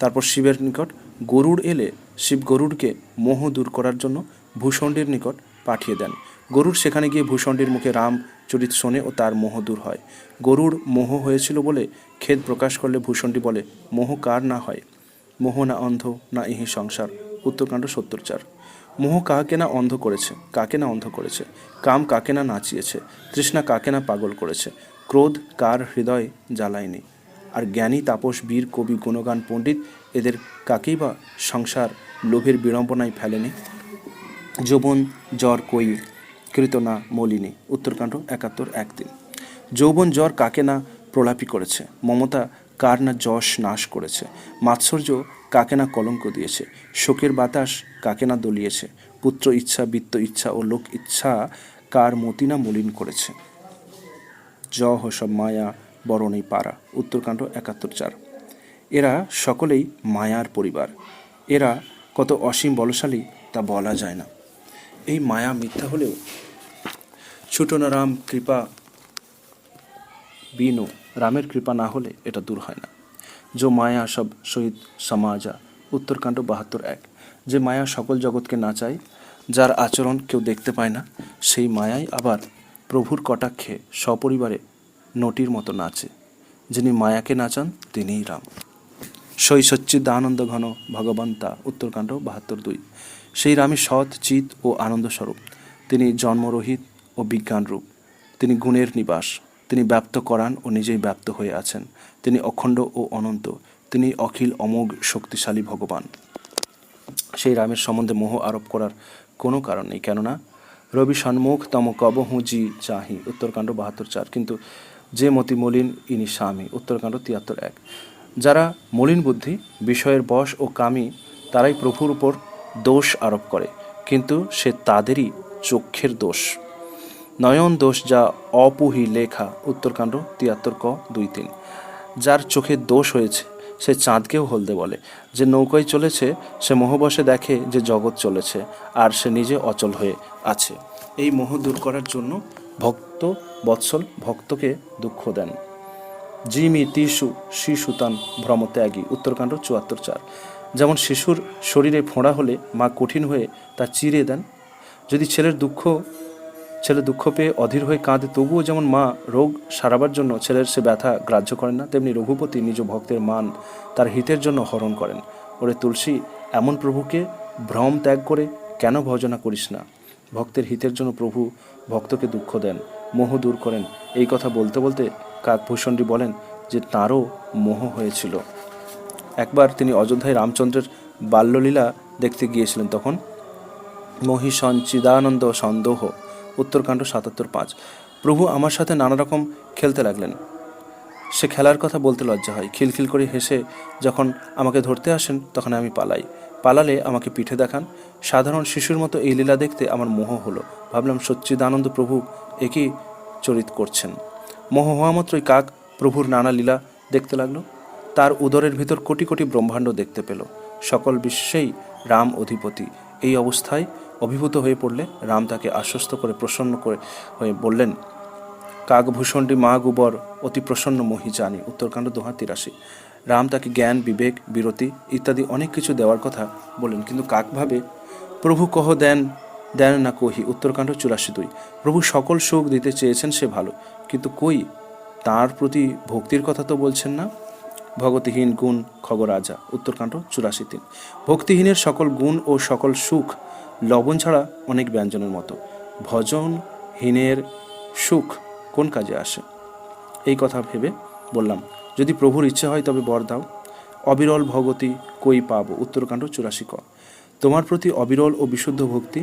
তারপর শিবের নিকট গরুড় এলে শিব গরুড়কে মোহ দূর করার জন্য ভূষণ্ডীর নিকট পাঠিয়ে দেন। গরুড় সেখানে গিয়ে ভূষণ্ডীর মুখে রামচরিত শোনে ও তার মোহ দূর হয়। গরুড় মোহ হয়েছিল বলে খেদ প্রকাশ করলে ভূষণ্ডী বলে, মোহ কার না হয়? মোহ না অন্ধ না ইহি সংসার। উত্তরকাণ্ড 70:4। মোহ কাকে না অন্ধ করেছে, কাকে না অন্ধ করেছে, কাম কাকে না নাচিয়েছে, তৃষ্ণা কাকে না পাগল করেছে, ক্রোধ কার হৃদয় জ্বালায়নি, আর জ্ঞানী তাপস বীর কবি গুণগান পণ্ডিত এদের কাকেই বা সংসার লোভের বিড়ম্বনায় ফেলেনি? যৌবন জ্বর কই কৃত না মলিনী। উত্তরকাণ্ড 71:1-3। যৌবন জ্বর কাকে না প্রলাপী করেছে, মমতা কার না যশ নাশ করেছে, মাৎসর্য কাকে না কলঙ্ক দিয়েছে, শোকের বাতাস কাকে না দলিয়েছে, পুত্র ইচ্ছা, বিত্ত ইচ্ছা ও লোক ইচ্ছা কার মতি না মলিন করেছে। জহ সব মায়া বরণেই পারা। উত্তরকাণ্ড 71:4। এরা সকলেই মায়ার পরিবার। এরা কত অসীম বলশালী তা বলা যায় না। এই মায়া মিথ্যা হলেও ছুটনারাম কৃপা বিনো রামের কৃপা না হলে এটা দূর হয় না। जो মায়া সব সহিত সমাজা, উত্তরকাণ্ড 72:1। যে মায়া সকল জগৎকে নাচায়, যার আচরণ কেউ দেখতে পায় না, সেই মায়াই আবার প্রভুর কটাক্ষে সপরিবারে নটির মতো নাচে। যিনি মায়াকে নাচান তিনিই রাম। সই সচ্চিদানন্দ ঘন ভগবন্তা, উত্তরকাণ্ড 72:2। সেই রামই সৎ, চিত ও আনন্দস্বরূপ। তিনি জন্মরহিত ও বিজ্ঞানরূপ। তিনি গুণের নিবাস। তিনি ব্যপ্ত করান ও নিজেই ব্যপ্ত হয়ে আছেন। তিনি অখণ্ড ও অনন্ত। তিনি অখিল অমোঘ শক্তিশালী ভগবান। সেই রামের সম্বন্ধে মোহ আরোপ করার কোনো কারণ নেই, কেননা রবি সন্মুখ তম কবহু জি চাহি, উত্তরকাণ্ড 72:4। কিন্তু যে মতি মলিন ইনি স্বামী, উত্তরকাণ্ড 73:1। যারা মলিন বুদ্ধি, বিষয়ের বশ ও কামী, তারাই প্রভুর উপর দোষ আরোপ করে, কিন্তু সে তাদেরই চক্ষের দোষ, নয়ন দোষ, যা অপুহি লেখা, উত্তরকাণ্ড 73:2-3। যার চোখে দোষ হয়েছে সে চাঁদকেও হলদে বলে। যে নৌকায় চলেছে সে মোহবশে দেখে যে জগৎ চলেছে, আর সে নিজে অচল হয়ে আছে। এই মোহ দূর করার জন্য ভক্ত বৎসল ভক্তকে দুঃখ দেন। জিমি তিসু শিশুতান ভ্রমত্যাগী, উত্তরকাণ্ড 74:4। যেমন শিশুর শরীরে ফোঁড়া হলে মা কঠিন হয়ে তা চিরে দেন। যদি ছেলে দুঃখ পেয়ে অধীর হয়ে কাঁদে, তবুও যেমন মা রোগ সারাবার জন্য ছেলের সে ব্যথা গ্রাহ্য করেন না, তেমনি রঘুপতি নিজ ভক্তের মান তার হিতের জন্য হরণ করেন। ওরে তুলসী, এমন প্রভুকে ভ্রম ত্যাগ করে কেন ভজনা করিস না? ভক্তের হিতের জন্য প্রভু ভক্তকে দুঃখ দেন, মোহ দূর করেন। এই কথা বলতে বলতে কাকভূষণটি বলেন যে তাঁরও মোহ হয়েছিল। একবার তিনি অযোধ্যায় রামচন্দ্রের বাল্যলীলা দেখতে গিয়েছিলেন। তখন মহিষণ চিদানন্দ সন্দেহ, উত্তরকাণ্ড 77:5। প্রভু আমার সাথে নানা রকম খেলতে লাগলেন। সে খেলার কথা বলতে লজ্জা হয়। খিলখিল করে হেসে যখন আমাকে ধরতে আসেন, তখন আমি পালালে আমাকে পিঠে দেখান। সাধারণ শিশুর মতো এই লীলা দেখতে আমার মোহ হলো। ভাবলাম সচ্চিদানন্দ প্রভু একই চরিত করছেন। মোহ হওয়া মাত্রই কাক প্রভুর নানা লীলা দেখতে লাগলো। তার উদরের ভিতর কোটি কোটি ব্রহ্মাণ্ড দেখতে পেল। সকল বিশ্বেই রাম অধিপতি। এই অবস্থায় অভিভূত হয়ে পড়লে রাম তাকে আশ্বস্ত করে প্রসন্ন হয়ে বললেন, কাকভূষণটি মা গুবর অতি প্রসন্ন মোহি জানি, উত্তরকাণ্ড 2:83। রাম তাকে জ্ঞান, বিবেক, বিরতি ইত্যাদি অনেক কিছু দেওয়ার কথা বলেন, কিন্তু কাক ভাবে প্রভু কহ দেন না কহি, উত্তরকাণ্ড 84:2। প্রভু সকল সুখ দিতে চেয়েছেন, সে ভালো, কিন্তু কই তার প্রতি ভক্তির কথা তো বলছেন না। ভগতিহীন গুণ খগরাজা, উত্তরকাণ্ড 84:3। ভক্তিহীনের সকল গুণ ও সকল সুখ লবণ ছাড়া অনেক ব্যঞ্জনের মতো। ভজনহীনের সুখ কোন কাজে আসে? এই কথা ভেবে বললাম, যদি প্রভুর ইচ্ছে হয় তবে বর দাও। অবিরল ভগতি কই পাব, উত্তরকাণ্ড 84:ক। তোমার প্রতি অবিরল ও বিশুদ্ধ ভক্তি,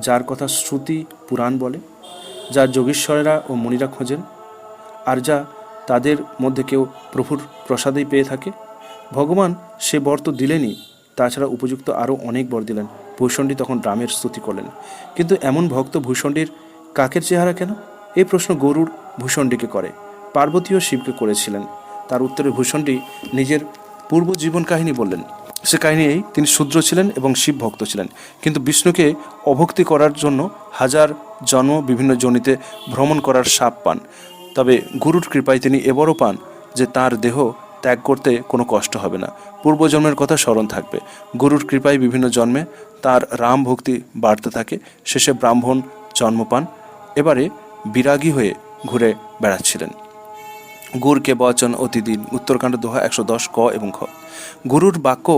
যার কথা শ্রুতি পুরাণ বলে, যার যোগীশ্বরেরা ও মুনিরা খোঁজেন, আর যা তাদের মধ্যে কেউ প্রভুর প্রসাদেই পেয়ে থাকে। ভগবান সে বর তো দিলেনই, তাছাড়া উপযুক্ত আরও অনেক বর দিলেন। ভূষণ্ডী তখন রামের স্তুতি করলেন। কিন্তু এমন ভক্ত ভূষণ্ডীর কাকের চেহারা কেন? এই প্রশ্ন গরুড় ভূষণ্ডীকে করে। পার্বতীও শিবকে করেছিলেন। তার উত্তরে ভূষণ্ডী নিজের পূর্ব জীবন কাহিনী বললেন। সে কাহিনী এই, তিনি শূদ্র ছিলেন এবং শিব ভক্ত ছিলেন, কিন্তু বিষ্ণুকে অভক্তি করার জন্য হাজার জন্ম বিভিন্ন যোনিতে ভ্রমণ করার শাপ পান। তবে গুরুর কৃপায় তিনি এবারও পান যে তার দেহ ত্যাগ করতে কোনো কষ্ট হবে না, পূর্বজন্মের কথা স্মরণ থাকবে। গুরুর কৃপায় বিভিন্ন জন্মে তার রাম ভক্তি বাড়তে থাকে। শেষে ব্রাহ্মণ জন্ম পান। এবারে বিরাগী হয়ে ঘুরে বেড়াচ্ছিলেন। গুরকে বচন অতিদিন, উত্তরকাণ্ড 110 ক এবং খ। গুরুর বাক্য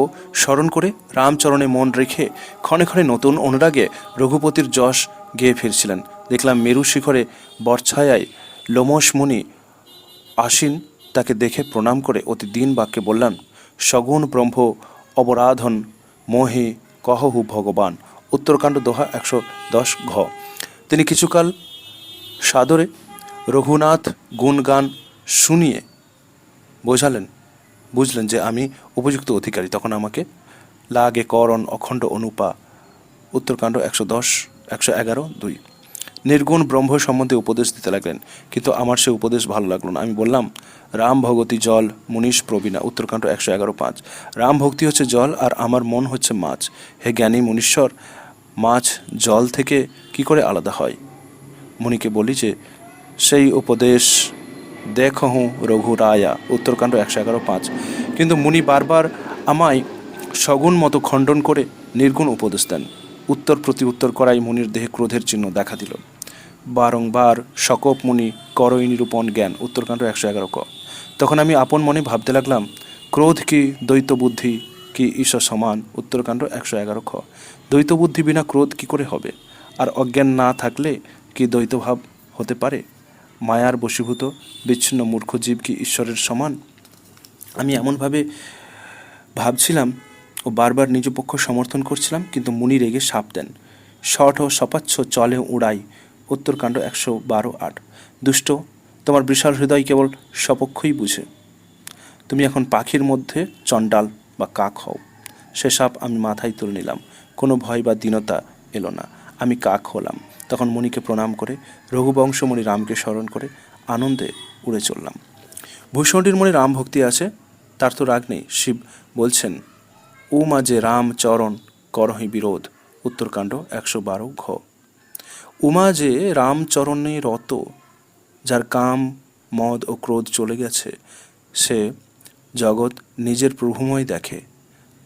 স্মরণ করে রামচরণে মন রেখে ক্ষণে ক্ষণে নতুন অনুরাগে রঘুপতির যশ গেয়ে ফিরছিলেন। দেখলাম মেরু শিখরে বর্ছায়ায় লোমশ মুনি আসীন। তাকে দেখে প্রণাম করে অতি দীন বাক্যে বললাম, সগুণ ব্রহ্ম অবরাধন মোহে কহহু ভগবান, উত্তরকাণ্ড 110 ঘ। তিনি কিছুকাল সাদরে রঘুনাথ গুণগান শুনিয়ে বুঝলেন যে আমি উপযুক্ত অধিকারী। তখন আমাকে লাগে করণ অখণ্ড অনুপা, উত্তরকাণ্ড 111:2। নির্গুণ ব্রহ্ম সম্বন্ধে উপদেশ দিতে লাগলেন, কিন্তু আমার সে উপদেশ ভালো লাগলো না। আমি বললাম, রাম ভগতি জল মুনিশ প্রবীণা, উত্তরকাণ্ড 111:5। রাম ভক্তি হচ্ছে জল, আর আমার মন হচ্ছে মাছ। হে জ্ঞানী মুনীশ্বর, মাছ জল থেকে কি করে আলাদা হয়? মুনিকে বলি যে সেই উপদেশ দেখহু রঘুরায়া, উত্তরকাণ্ড 111:5। কিন্তু মুনি বারবার আমায় সগুণ মতো খণ্ডন করে নির্গুণ উপদেশ দেন। উত্তর প্রতি উত্তর করাই মুনির দেহে ক্রোধের চিহ্ন দেখা দিল। বারংবার সকপ মুনি করই নিরূপণ জ্ঞান, উত্তরকাণ্ড 111 ক। তখন আমি আপন মনে ভাবতে লাগলাম, ক্রোধ কি দ্বৈত বুদ্ধি কি ঈশ্বর সমান, উত্তরকাণ্ড 111 খ। দ্বৈত বুদ্ধি বিনা ক্রোধ কি করে হবে? আর অজ্ঞান না থাকলে কি দ্বৈত ভাব হতে পারে? মায়ার বশীভূত বিচ্ছিন্ন মূর্খ জীব কি ঈশ্বরের সমান? আমি এমনভাবে ভাবছিলাম ও বারবার নিজ পক্ষ সমর্থন করছিলাম, কিন্তু মুনি রেগে শাপ দেন, শঠ ও সপাচ্ছ চলে উড়াই, উত্তরকাণ্ড 112:8। দুষ্ট, তোমার বিশাল হৃদয় কেবল সপক্ষই বুঝে। তুমি এখন পাখির মধ্যে চণ্ডাল বা কাক হও। সে সাপ আমি মাথায় তুলে নিলাম, কোনো ভয় বা দীনতা এলো না, আমি কাক হলাম। তখন মুনিকে প্রণাম করে রঘুবংশমণি রামকে স্মরণ করে আনন্দে উড়ে চললাম। ভূষণ্ডির মনে রাম ভক্তি আছে, তার তো রাগ নেই। শিব বলছেন, ও মাঝে রাম চরণ করহি বিরোধ, উত্তরকাণ্ড 112 ঘ। উমা যে রামচরণে রত, যার কাম মদ ও ক্রোধ চলে গেছে, সে জগৎ নিজের প্রভুময় দেখে,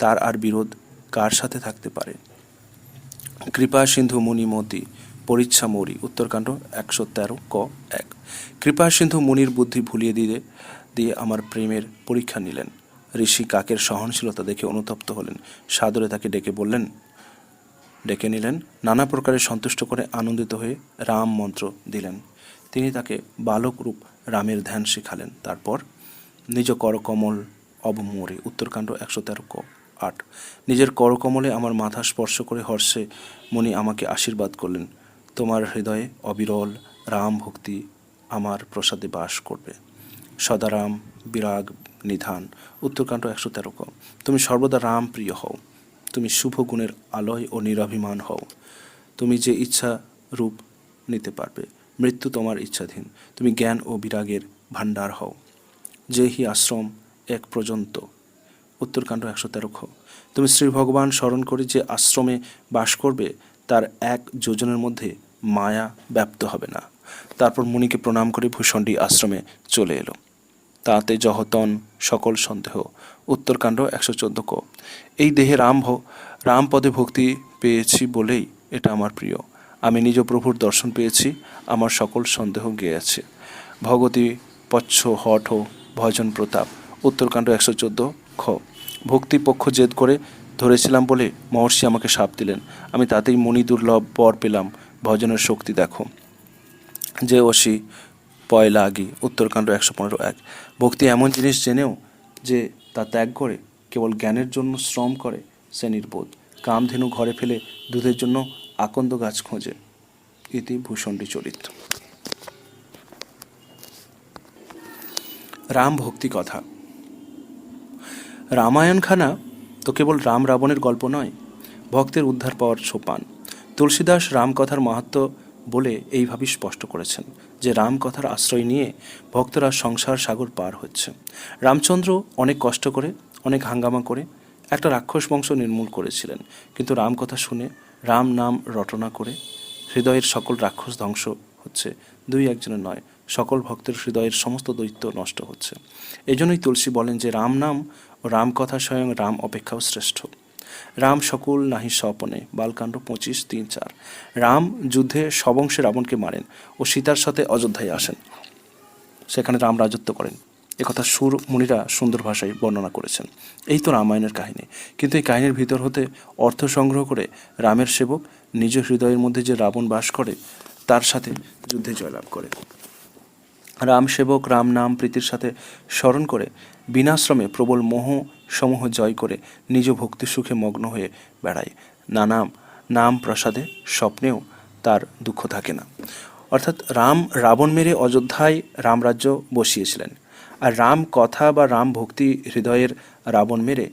তার আর বিরোধ কার সাথে থাকতে পারে? কৃপা সিন্ধু মুনিমতি পরীক্ষা মরি, উত্তরকাণ্ড 113 ক 1। কৃপা সিন্ধু মুনির বুদ্ধি ভুলিয়ে দিয়ে আমার প্রেমের পরীক্ষা নিলেন। ঋষি কাকের সহনশীলতা দেখে অনুতপ্ত হলেন, সাদরে তাকে ডেকে নিলেন, নানা প্রকারে সন্তুষ্ট করে আনন্দিত হয়ে রাম মন্ত্র দিলেন। তিনি তাকে বালক রূপ রামের ধ্যান শিখালেন। তারপর নিজ করকমল অবমোরে, উত্তরকাণ্ড 113 ক 8। নিজের করকমলে আমার মাথা স্পর্শ করে হর্ষে মুনি আমাকে আশীর্বাদ করলেন, তোমার হৃদয়ে অবিরল রাম ভক্তি আমার প্রসাদে বাস করবে, সদারাম বিরাগ নিধান, উত্তরকাণ্ড 113 ক। তুমি সর্বদা রাম প্রিয় হও, তুমি শুভ গুণের আলয় ও নিরভিমান হও, তুমি যে ইচ্ছা রূপ নিতে পারবে, মৃত্যু তোমার ইচ্ছাধীন, তুমি জ্ঞান ও বিরাগের ভাণ্ডার হও, যে হি আশ্রম এক পর্যন্ত, উত্তরকাণ্ড 113 খ। তুমি শ্রী ভগবান স্মরণ করে যে আশ্রমে বাস করবে, তার 1 যোজনের মধ্যে মায়া ব্যাপ্ত হবে না। তারপর মুনিকে প্রণাম করে ভূষণ্ডী আশ্রমে চলে এলো। তাতে জহতন সকল সন্দেহ, উত্তরকাণ্ড 114 ক। এই দেহে রাম পদে ভক্তি পেয়েছি বলেই এটা আমার প্রিয়। আমি নিজ প্রভুর দর্শন পেয়েছি, আমার সকল সন্দেহ গিয়েছে। ভগতি পচ্ছ হঠ ভজন প্রতাপ, উত্তরকাণ্ড 114 খ। ভক্তি পক্ষ জেদ করে ধরেছিলাম বলে মহর্ষি আমাকে শাপ দিলেন, আমি তাতেই মুনি দুর্লভ বর পেলাম, ভজনের শক্তি দেখো। যে অসি পয়লা আগি, উত্তরকাণ্ড 115:1। ভক্তি এমন জিনিস জেনেও যে তা ত্যাগ করে, কেবল জ্ঞানের জন্য শ্রম করে, সে নির্বোধ। কামধেনু ঘরে ফেলে দুধের জন্য আকন্দ গাছ খোঁজে। ইতি ভূষণ্ডী চরিত। রাম ভক্তি কথা। রামায়ণখানা তো কেবল রাম রাবণের গল্প নয়, ভক্তের উদ্ধার পাওয়ার সোপান। তুলসীদাস রামকথার মাহাত্ম্য বলে এইভাবেই স্পষ্ট করেছেন যে রামকথার আশ্রয় নিয়ে ভক্তরা সংসার সাগর পার হচ্ছে। রামচন্দ্র অনেক কষ্ট করে, অনেক হাঙ্গামা করে একটা রাক্ষস বংশ নির্মূল করেছিলেন, কিন্তু রামকথা শুনে রাম নাম রটনা করে হৃদয়ের সকল রাক্ষস ধ্বংস হচ্ছে। 2-1 নয়, সকল ভক্তের হৃদয়ের সমস্ত দৈত্য নষ্ট হচ্ছে। এই জন্যই তুলসী বলেন যে রাম নাম ও রামকথা স্বয়ং রাম অপেক্ষাও শ্রেষ্ঠ। রাম সকল নাহি স্বপনে, বালকাণ্ড 25:3-4। রাম যুদ্ধে সবংশে রাবণকে মারেন ও সীতার সাথে অযোধ্যায় আসেন, সেখানে রাম রাজত্ব করেন। একথা সুর মুনিরা সুন্দর ভাষায় বর্ণনা করেছেন। এই তো রামায়ণের কাহিনী। কিন্তু এই কাহিনীর ভিতর হতে অর্থ সংগ্রহ করে রামের সেবক নিজ হৃদয়ের মধ্যে যে রাবণ বাস করে, তার সাথে যুদ্ধে জয়লাভ করে। রাম সেবক রাম নাম প্রীতির সাথে স্মরণ করে বিনাশ্রমে প্রবল মোহ সমূহ জয় করে নিজ ভক্তি সুখে মগ্ন হয়ে বেড়ায়। নাম প্রসাদে স্বপ্নেও তার দুঃখ থাকে না। অর্থাৎ রাম রাবণ মেরে অযোধ্যায় রামরাজ্য বসিয়েছিলেন, আর রাম কথা বা রাম ভক্তি হৃদয়ের রাবণ মেরে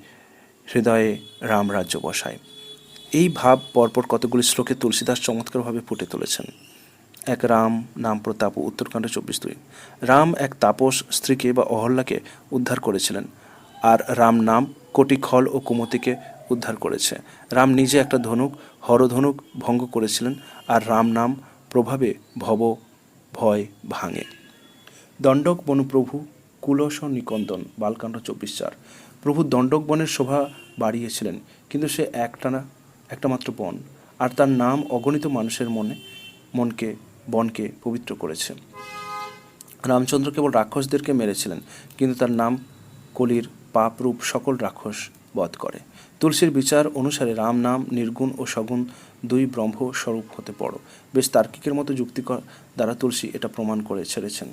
হৃদয়ে রামরাজ্য বসায়। এই ভাব পরপর কতগুলি শ্লোকে তুলসীদাস চমৎকারভাবে ফুটে তুলেছেন। এক রাম নাম প্রতাপ, উত্তরকাণ্ড 24:2। রাম এক তাপস স্ত্রীকে বা অহল্যাকে উদ্ধার করেছিলেন, আর রাম নাম কোটি খল ও কুমতিকে উদ্ধার করেছে। রাম নিজে একটা হরধনুক ভঙ্গ করেছিলেন, আর রাম নাম প্রভাবে ভয় ভাঙে। দণ্ডক বনপ্রভু কুলস নিকন্দন বালকাণ্ড 24:4। প্রভু দণ্ডক বনের শোভা বাড়িয়েছিলেন, কিন্তু সে একটা মাত্র বন, আর তার নাম অগণিত মানুষের বনকে পবিত্র করেছে। রামচন্দ্র কেবল রাক্ষসদেরকে মেরেছিলেন, কিন্তু তার নাম কলির পাপরূপ সকল রাক্ষস বধ করে। তুলসীর বিচার অনুসারে রাম নাম নির্গুণ ও সগুণ দুই ব্রহ্ম স্বরূপ হতে বড়। বেশ তার্কিকের মতো যুক্তি দ্বারা তুলসী এটা প্রমাণ করে ছেড়েছেন।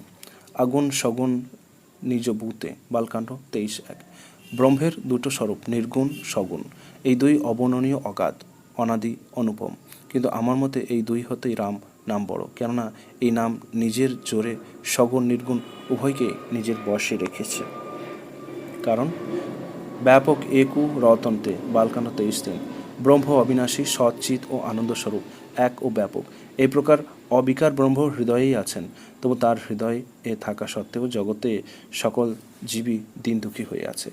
আগুন সগুণ নিজ ভূতে বালকাণ্ড 23:1। ব্রহ্মের দুটো স্বরূপ, নির্গুণ সগুণ, এই দুই অবর্ণনীয়, অগাধ, অনাদি, অনুপম। কিন্তু আমার মতে এই দুই হতেই রাম নাম বড়, কেননা এই নাম নিজের জোরে সগুণ নির্গুণ উভয়কে নিজের বশে রেখেছে। কারণ ব্যাপক একু রতন্তে বালকাণ্ড 23:3। ব্রহ্ম অবিনাশী, সচ্চিৎ ও আনন্দস্বরূপ, এক ও ব্যাপক। এই প্রকার অবিকার ব্রহ্ম হৃদয়েই আছেন, তবু তার হৃদয়ে থাকা সত্ত্বেও জগতে সকল জীবই দিন দুঃখী হয়ে আছে।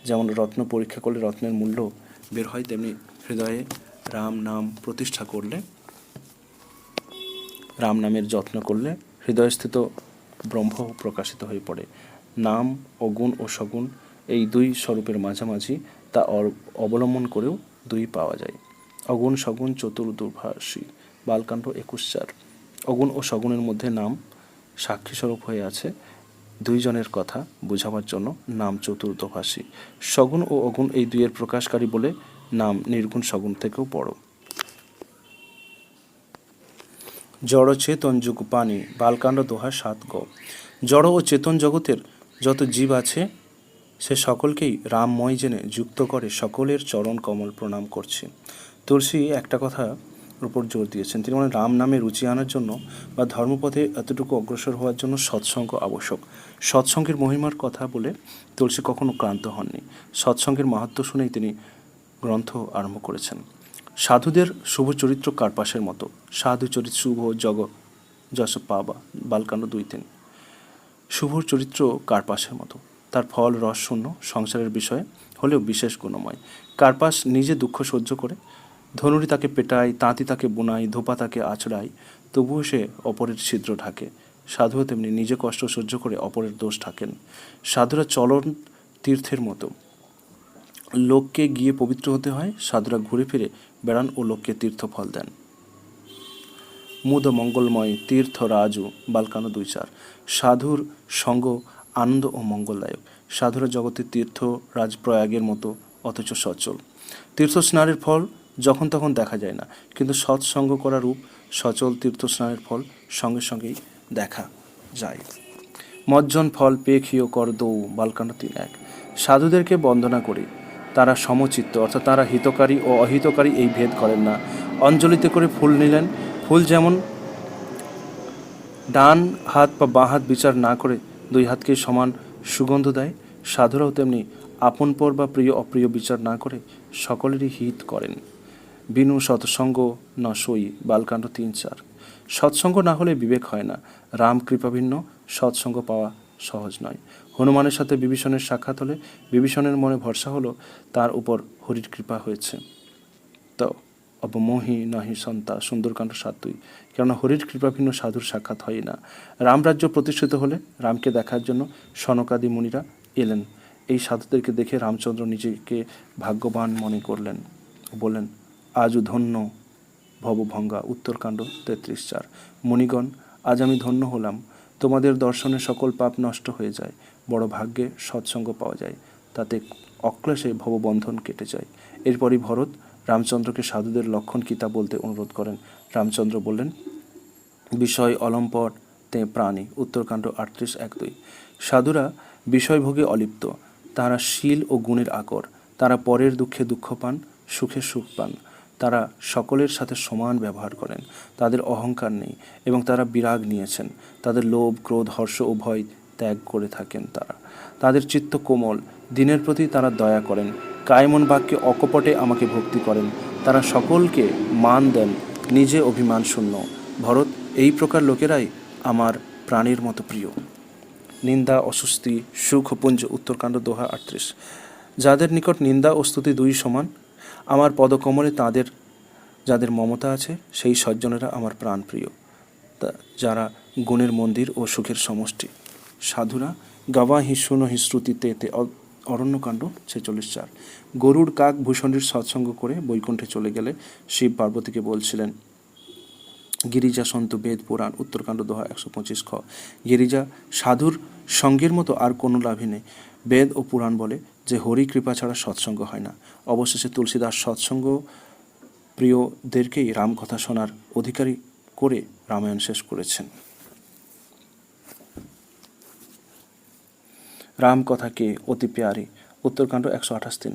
যেমন রত্ন পরীক্ষা করলে রত্নের মূল্য বের হয়, তেমনি হৃদয়ে রাম নাম প্রতিষ্ঠা করলে, রাম নামের যত্ন করলে হৃদয়স্থিত ব্রহ্ম প্রকাশিত হয়ে পড়ে। নাম অগুণ ও সগুণ এই দুই স্বরূপের মাঝামাঝি, তা অবলম্বন করেও দুই পাওয়া যায়। অগুণ সগুণ চতুর্দুর্ভাষী বালকাণ্ড 21:4। অগুণ ও সগুণের মধ্যে নাম সাক্ষী স্বরূপ হয়ে আছে। দুইজনের কথা বোঝাবার জন্য নাম চতুর্দভাষী। সগুণ ও অগুণ এই দুইয়ের প্রকাশকারী বলে নাম নির্গুণ সগুণ থেকেও বড়। জড় চেতন যুগ পানি বালকাণ্ড 2:7গ। জড় ও চেতন জগতের যত জীব আছে সে সকলকেই রামময় জেনে যুক্ত করে সকলের চরণ কমল প্রণাম করছে। তুলসী একটা কথার উপর জোর দিয়েছেন। তিনি বলেন, রাম নামে রুচি আনার জন্য বা ধর্মপথে এতটুকু অগ্রসর হওয়ার জন্য সৎসঙ্গ আবশ্যক। সৎসঙ্গের মহিমার কথা বলে তুলসী কখনো ক্লান্ত হননি। সৎসঙ্গের মাহাত্ম্য শুনেই তিনি গ্রন্থ আরম্ভ করেছেন। সাধুদের শুভ চরিত্র কার্পাসের মতো। সাধু চরিত শুভ জগ যশ পাবা বালকাণ্ড 2:3। শুভর চরিত্র কার্পাসের মতো, তার ফল রস শূন্য, সংসারের বিষয়ে হলেও বিশেষ গুণময়। কার্পাস নিজে দুঃখ সহ্য করে, ধনুরি তাকে পেটায়, তাঁতি তাকে বোনায়, ধোপা তাকে আছড়ায়, তবুও সে অপরের ছিদ্র ঢাকে। সাধুও তেমনি নিজে কষ্ট সহ্য করে অপরের দোষ ঢাকেন। সাধুরা চলন তীর্থের মতো, লোককে গিয়ে পবিত্র হতে হয়, সাধুরা ঘুরে ফিরে বেড়ান ও লোককে তীর্থফল দেন। মুদ মঙ্গলময় তীর্থ রাজু বালকাণ্ড 2:4। সাধুর সঙ্গ আনন্দ ও মঙ্গলদায়ক। সাধুরা জগতের তীর্থ রাজপ্রয়াগের মতো, অথচ সচল। তীর্থস্নানের ফল যখন তখন দেখা যায় না, কিন্তু সৎসঙ্গ করা রূপ সচল তীর্থস্নানের ফল সঙ্গে সঙ্গেই দেখা যায়। মজ্জন ফল পেখিও কর দৌ বালকাণ্ড 3:1। সাধুদেরকে বন্দনা করি, তারা সমচিত্ত, অর্থাৎ তারা হিতকারী ও অহিতকারী এই ভেদ করেন না। অঞ্জলিতে করে ফুল নিলেন, ফুল যেমন ডান হাত বা বাঁ হাত বিচার না করে দুই হাতকে সমান সুগন্ধ দেয়, সাধুরাও তেমনি আপন পর বা প্রিয় অপ্রিয় বিচার না করে সকলেরই হিত করেন। বিনু সৎসঙ্গ ন সই বালকাণ্ড 3:4। সৎসঙ্গ না হলে বিবেক হয় না। রাম কৃপাভিন্ন সৎসঙ্গ পাওয়া সহজ নয়। হনুমানের সাথে বিভীষণের সাক্ষাৎ হলে বিভীষণের মনে ভরসা হলো তার উপর হরির কৃপা হয়েছে। তো অবমোহি নাহি সন্তা সুন্দরকাণ্ড 7:2। কেননা হরির কৃপাভিন্ন সাধুর সাক্ষাৎ হয় না। রামরাজ্য প্রতিষ্ঠিত হলে রামকে দেখার জন্য সনকাদি মুনিরা এলেন। এই সাধুদেরকে দেখে রামচন্দ্র নিজেকে ভাগ্যবান মনে করলেন, বললেন, আজও ধন্য ভবভঙ্গা উত্তরকাণ্ড 33:4। মুনিগণ, আজ আমি ধন্য হলাম, তোমাদের দর্শনে সকল পাপ নষ্ট হয়ে যায়, বড় ভাগ্যে সৎসঙ্গ পাওয়া যায়, তাতে অক্লেশে ভববন্ধন কেটে যায়। এরপরই ভরত রামচন্দ্রকে সাধুদের লক্ষণ কি তা বলতে অনুরোধ করেন। রামচন্দ্র বললেন, বিষয় অলম্পট তে প্রাণী উত্তরকাণ্ড 38:1-2। সাধুরা বিষয়ভোগে অলিপ্ত, তারা শীল ও গুণের আকর, তারা পরের দুঃখে দুঃখ পান, সুখে সুখ পান, তারা সকলের সাথে সমান ব্যবহার করেন, তাদের অহংকার নেই এবং তারা বিরাগ নিয়েছেন, তাদের লোভ ক্রোধ হর্ষ ও ভয় ত্যাগ করে থাকেন, তাদের চিত্ত কোমল, দিনের প্রতি তারা দয়া করেন, কায়মন বাক্যে অকপটে আমাকে ভক্তি করেন, তারা সকলকে মান দেন, নিজে অভিমান শূন্য। ভরত, এই প্রকার লোকেরাই আমার প্রাণীর মতো প্রিয়। নিন্দা অস্বস্তি সুখপুঞ্জ উত্তরকাণ্ড 2:38। যাদের নিকট নিন্দা ও স্তুতি দুই সমান, আমার পদকমলে যাদের মমতা আছে, সেই সজ্জনেরা আমার প্রাণপ্রিয়, যারা গুণের মন্দির ও সুখের সমষ্টি। সাধুরা গাওয়াহি শুনহি শ্রুতিতে তে অরণ্যকাণ্ড 46:4। গরুড় কাক ভূষণের সৎসঙ্গ করে বৈকুণ্ঠে চলে গেলে শিব পার্বতীকে বলছিলেন, গিরিজা সন্ত বেদ পুরাণ উত্তরকাণ্ড দোহা 125 খ। গিরিজা সাধুর সঙ্গের মতো আর কোনো লাভই নেই। বেদ ও পুরাণ বলে যে হরি কৃপা ছাড়া সৎসঙ্গ হয় না। অবশেষে তুলসীদাস সৎসঙ্গ প্রিয়দেরকেই রামকথা শোনার অধিকারী করে রামায়ণ শেষ করেছেন। রামকথাকে অতি পেয়ারি উত্তরকাণ্ড 128:3।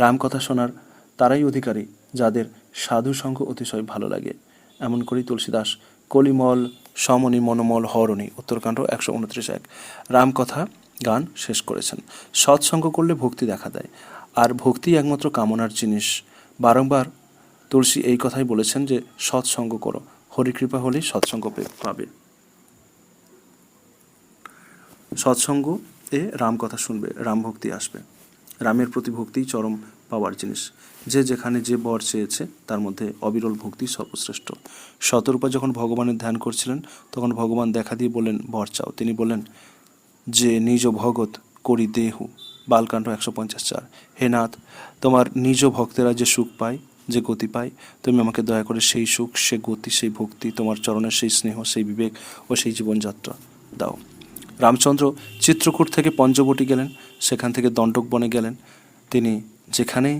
রামকথা শোনার তারাই অধিকারী যাদের সাধু সঙ্গ অতিশয় ভালো লাগে। এমন করেই তুলসীদাস কলিমল সমনি মনোমল হরণী উত্তরকাণ্ড 129:1 রামকথা গান শেষ করেছেন। সৎসঙ্গ করলে ভক্তি দেখা দেয়, আর ভক্তি একমাত্র কামনার জিনিস। বারংবার তুলসী এই কথাই বলেছেন যে সৎসঙ্গ করো, হরিকৃপা হলেই সৎসঙ্গ পাবে। সৎসঙ্গ এ রাম কথা শুনবে, রাম ভক্তি আসবে। রামের প্রতি ভক্তিই চরম পাওয়ার জিনিস। যে যেখানে যে বর চেয়েছে তার মধ্যে অবিরল ভক্তি সর্বশ্রেষ্ঠ। শতরূপা যখন ভগবানের ধ্যান করছিলেন তখন ভগবান দেখা দিয়ে বললেন, বর চাও। তিনি বললেন যে নিজ ভগত করি দেহু বালকাণ্ড 150:4। হে নাথ, তোমার নিজ ভক্তেরা যে সুখ পায়, যে গতি পায়, তুমি আমাকে দয়া করে সেই সুখ, সেই গতি, সেই ভক্তি, তোমার চরণের সেই স্নেহ, সেই বিবেক ও সেই জীবনযাত্রা দাও। রামচন্দ্র চিত্রকূট থেকে পঞ্চবটী গেলেন, সেখান থেকে দণ্ডক বনে গেলেন। তিনি যেখানে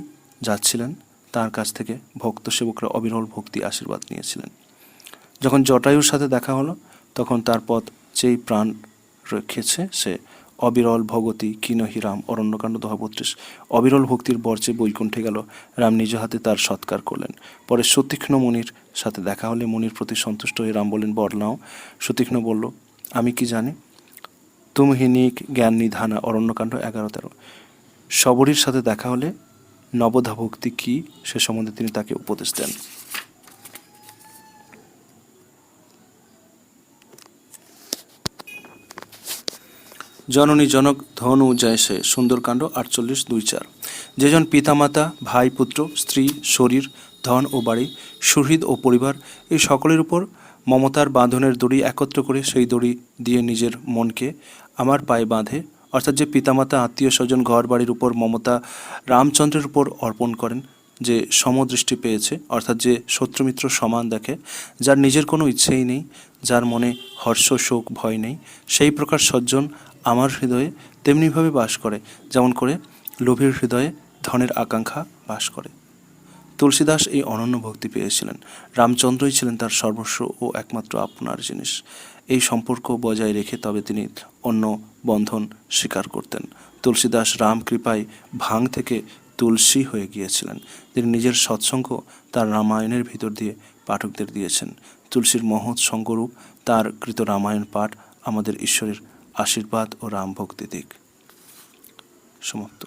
যাচ্ছিলেন তার কাছ থেকে ভক্ত সেবকরা অবিরল ভক্তি আশীর্বাদ নিয়েছিলেন। যখন জটায়ুর সাথে দেখা হলো তখন তার পথ যেই প্রাণ রেখেছে সে অবিরল ভগতি কিনহি রাম অরণ্যকাণ্ড দোহা 32। অবিরল ভক্তির বর্জে বৈকুণ্ঠে গেল। রাম নিজ হাতে তার সৎকার করলেন। পরে সুতীক্ষ্ণ মুনির সাথে দেখা হলে মুনির প্রতি সন্তুষ্ট হয়ে রাম বললেন, বর নাও। সুতীক্ষ্ণ বলল, আমি কি জানি? তুমহি নিক জ্ঞান নিধানা অরণ্যকাণ্ড 11-13। শবরীর সাথে দেখা হলে নবধা ভক্তি কি সে সম্বন্ধে তিনি তাকে উপদেশ দেন। জননী জনক ধনু জয়সে সুন্দরকাণ্ড 48:2-4। যেজন পিতামাতা, ভাই, পুত্র, স্ত্রী, শরীর, ধন ও বাড়ি, সুহৃদ ও পরিবার এই সকলের উপর মমতার বাঁধনের দড়ি একত্র করে সেই দড়ি দিয়ে নিজের মনকে আমার পায়ে বাঁধে, অর্থাৎ যে পিতামাতা, আত্মীয় স্বজন, ঘর বাড়ির উপর মমতা রামচন্দ্রের উপর অর্পণ করেন, যে সমদৃষ্টি পেয়েছে, অর্থাৎ যে শত্রুমিত্র সমান দেখে, যার নিজের কোনো ইচ্ছেই নেই, যার মনে হর্ষ শোক ভয় নেই, সেই প্রকার সজ্জন আমার হৃদয়ে তেমনিভাবে বাস করে যেমন করে লোভীর হৃদয়ে ধনের আকাঙ্ক্ষা বাস করে। তুলসীদাস এই অনন্য ভক্তি পেয়েছিলেন। রামচন্দ্রই ছিলেন তার সর্বস্ব ও একমাত্র আপনার জিনিস। এই সম্পর্ক বজায় রেখে তবে তিনি অন্য বন্ধন স্বীকার করতেন। তুলসীদাস রাম কৃপায় ভাং থেকে তুলসী হয়ে গিয়েছিলেন। তিনি নিজের সৎসঙ্গ তার রামায়ণের ভিতর দিয়ে পাঠকদের দিয়েছেন। তুলসীর মহৎ সঙ্গরূপ তার কৃত রামায়ণ পাঠ আমাদের ঈশ্বরের আশীর্বাদ ও রাম ভক্তি দিক। সমাপ্ত।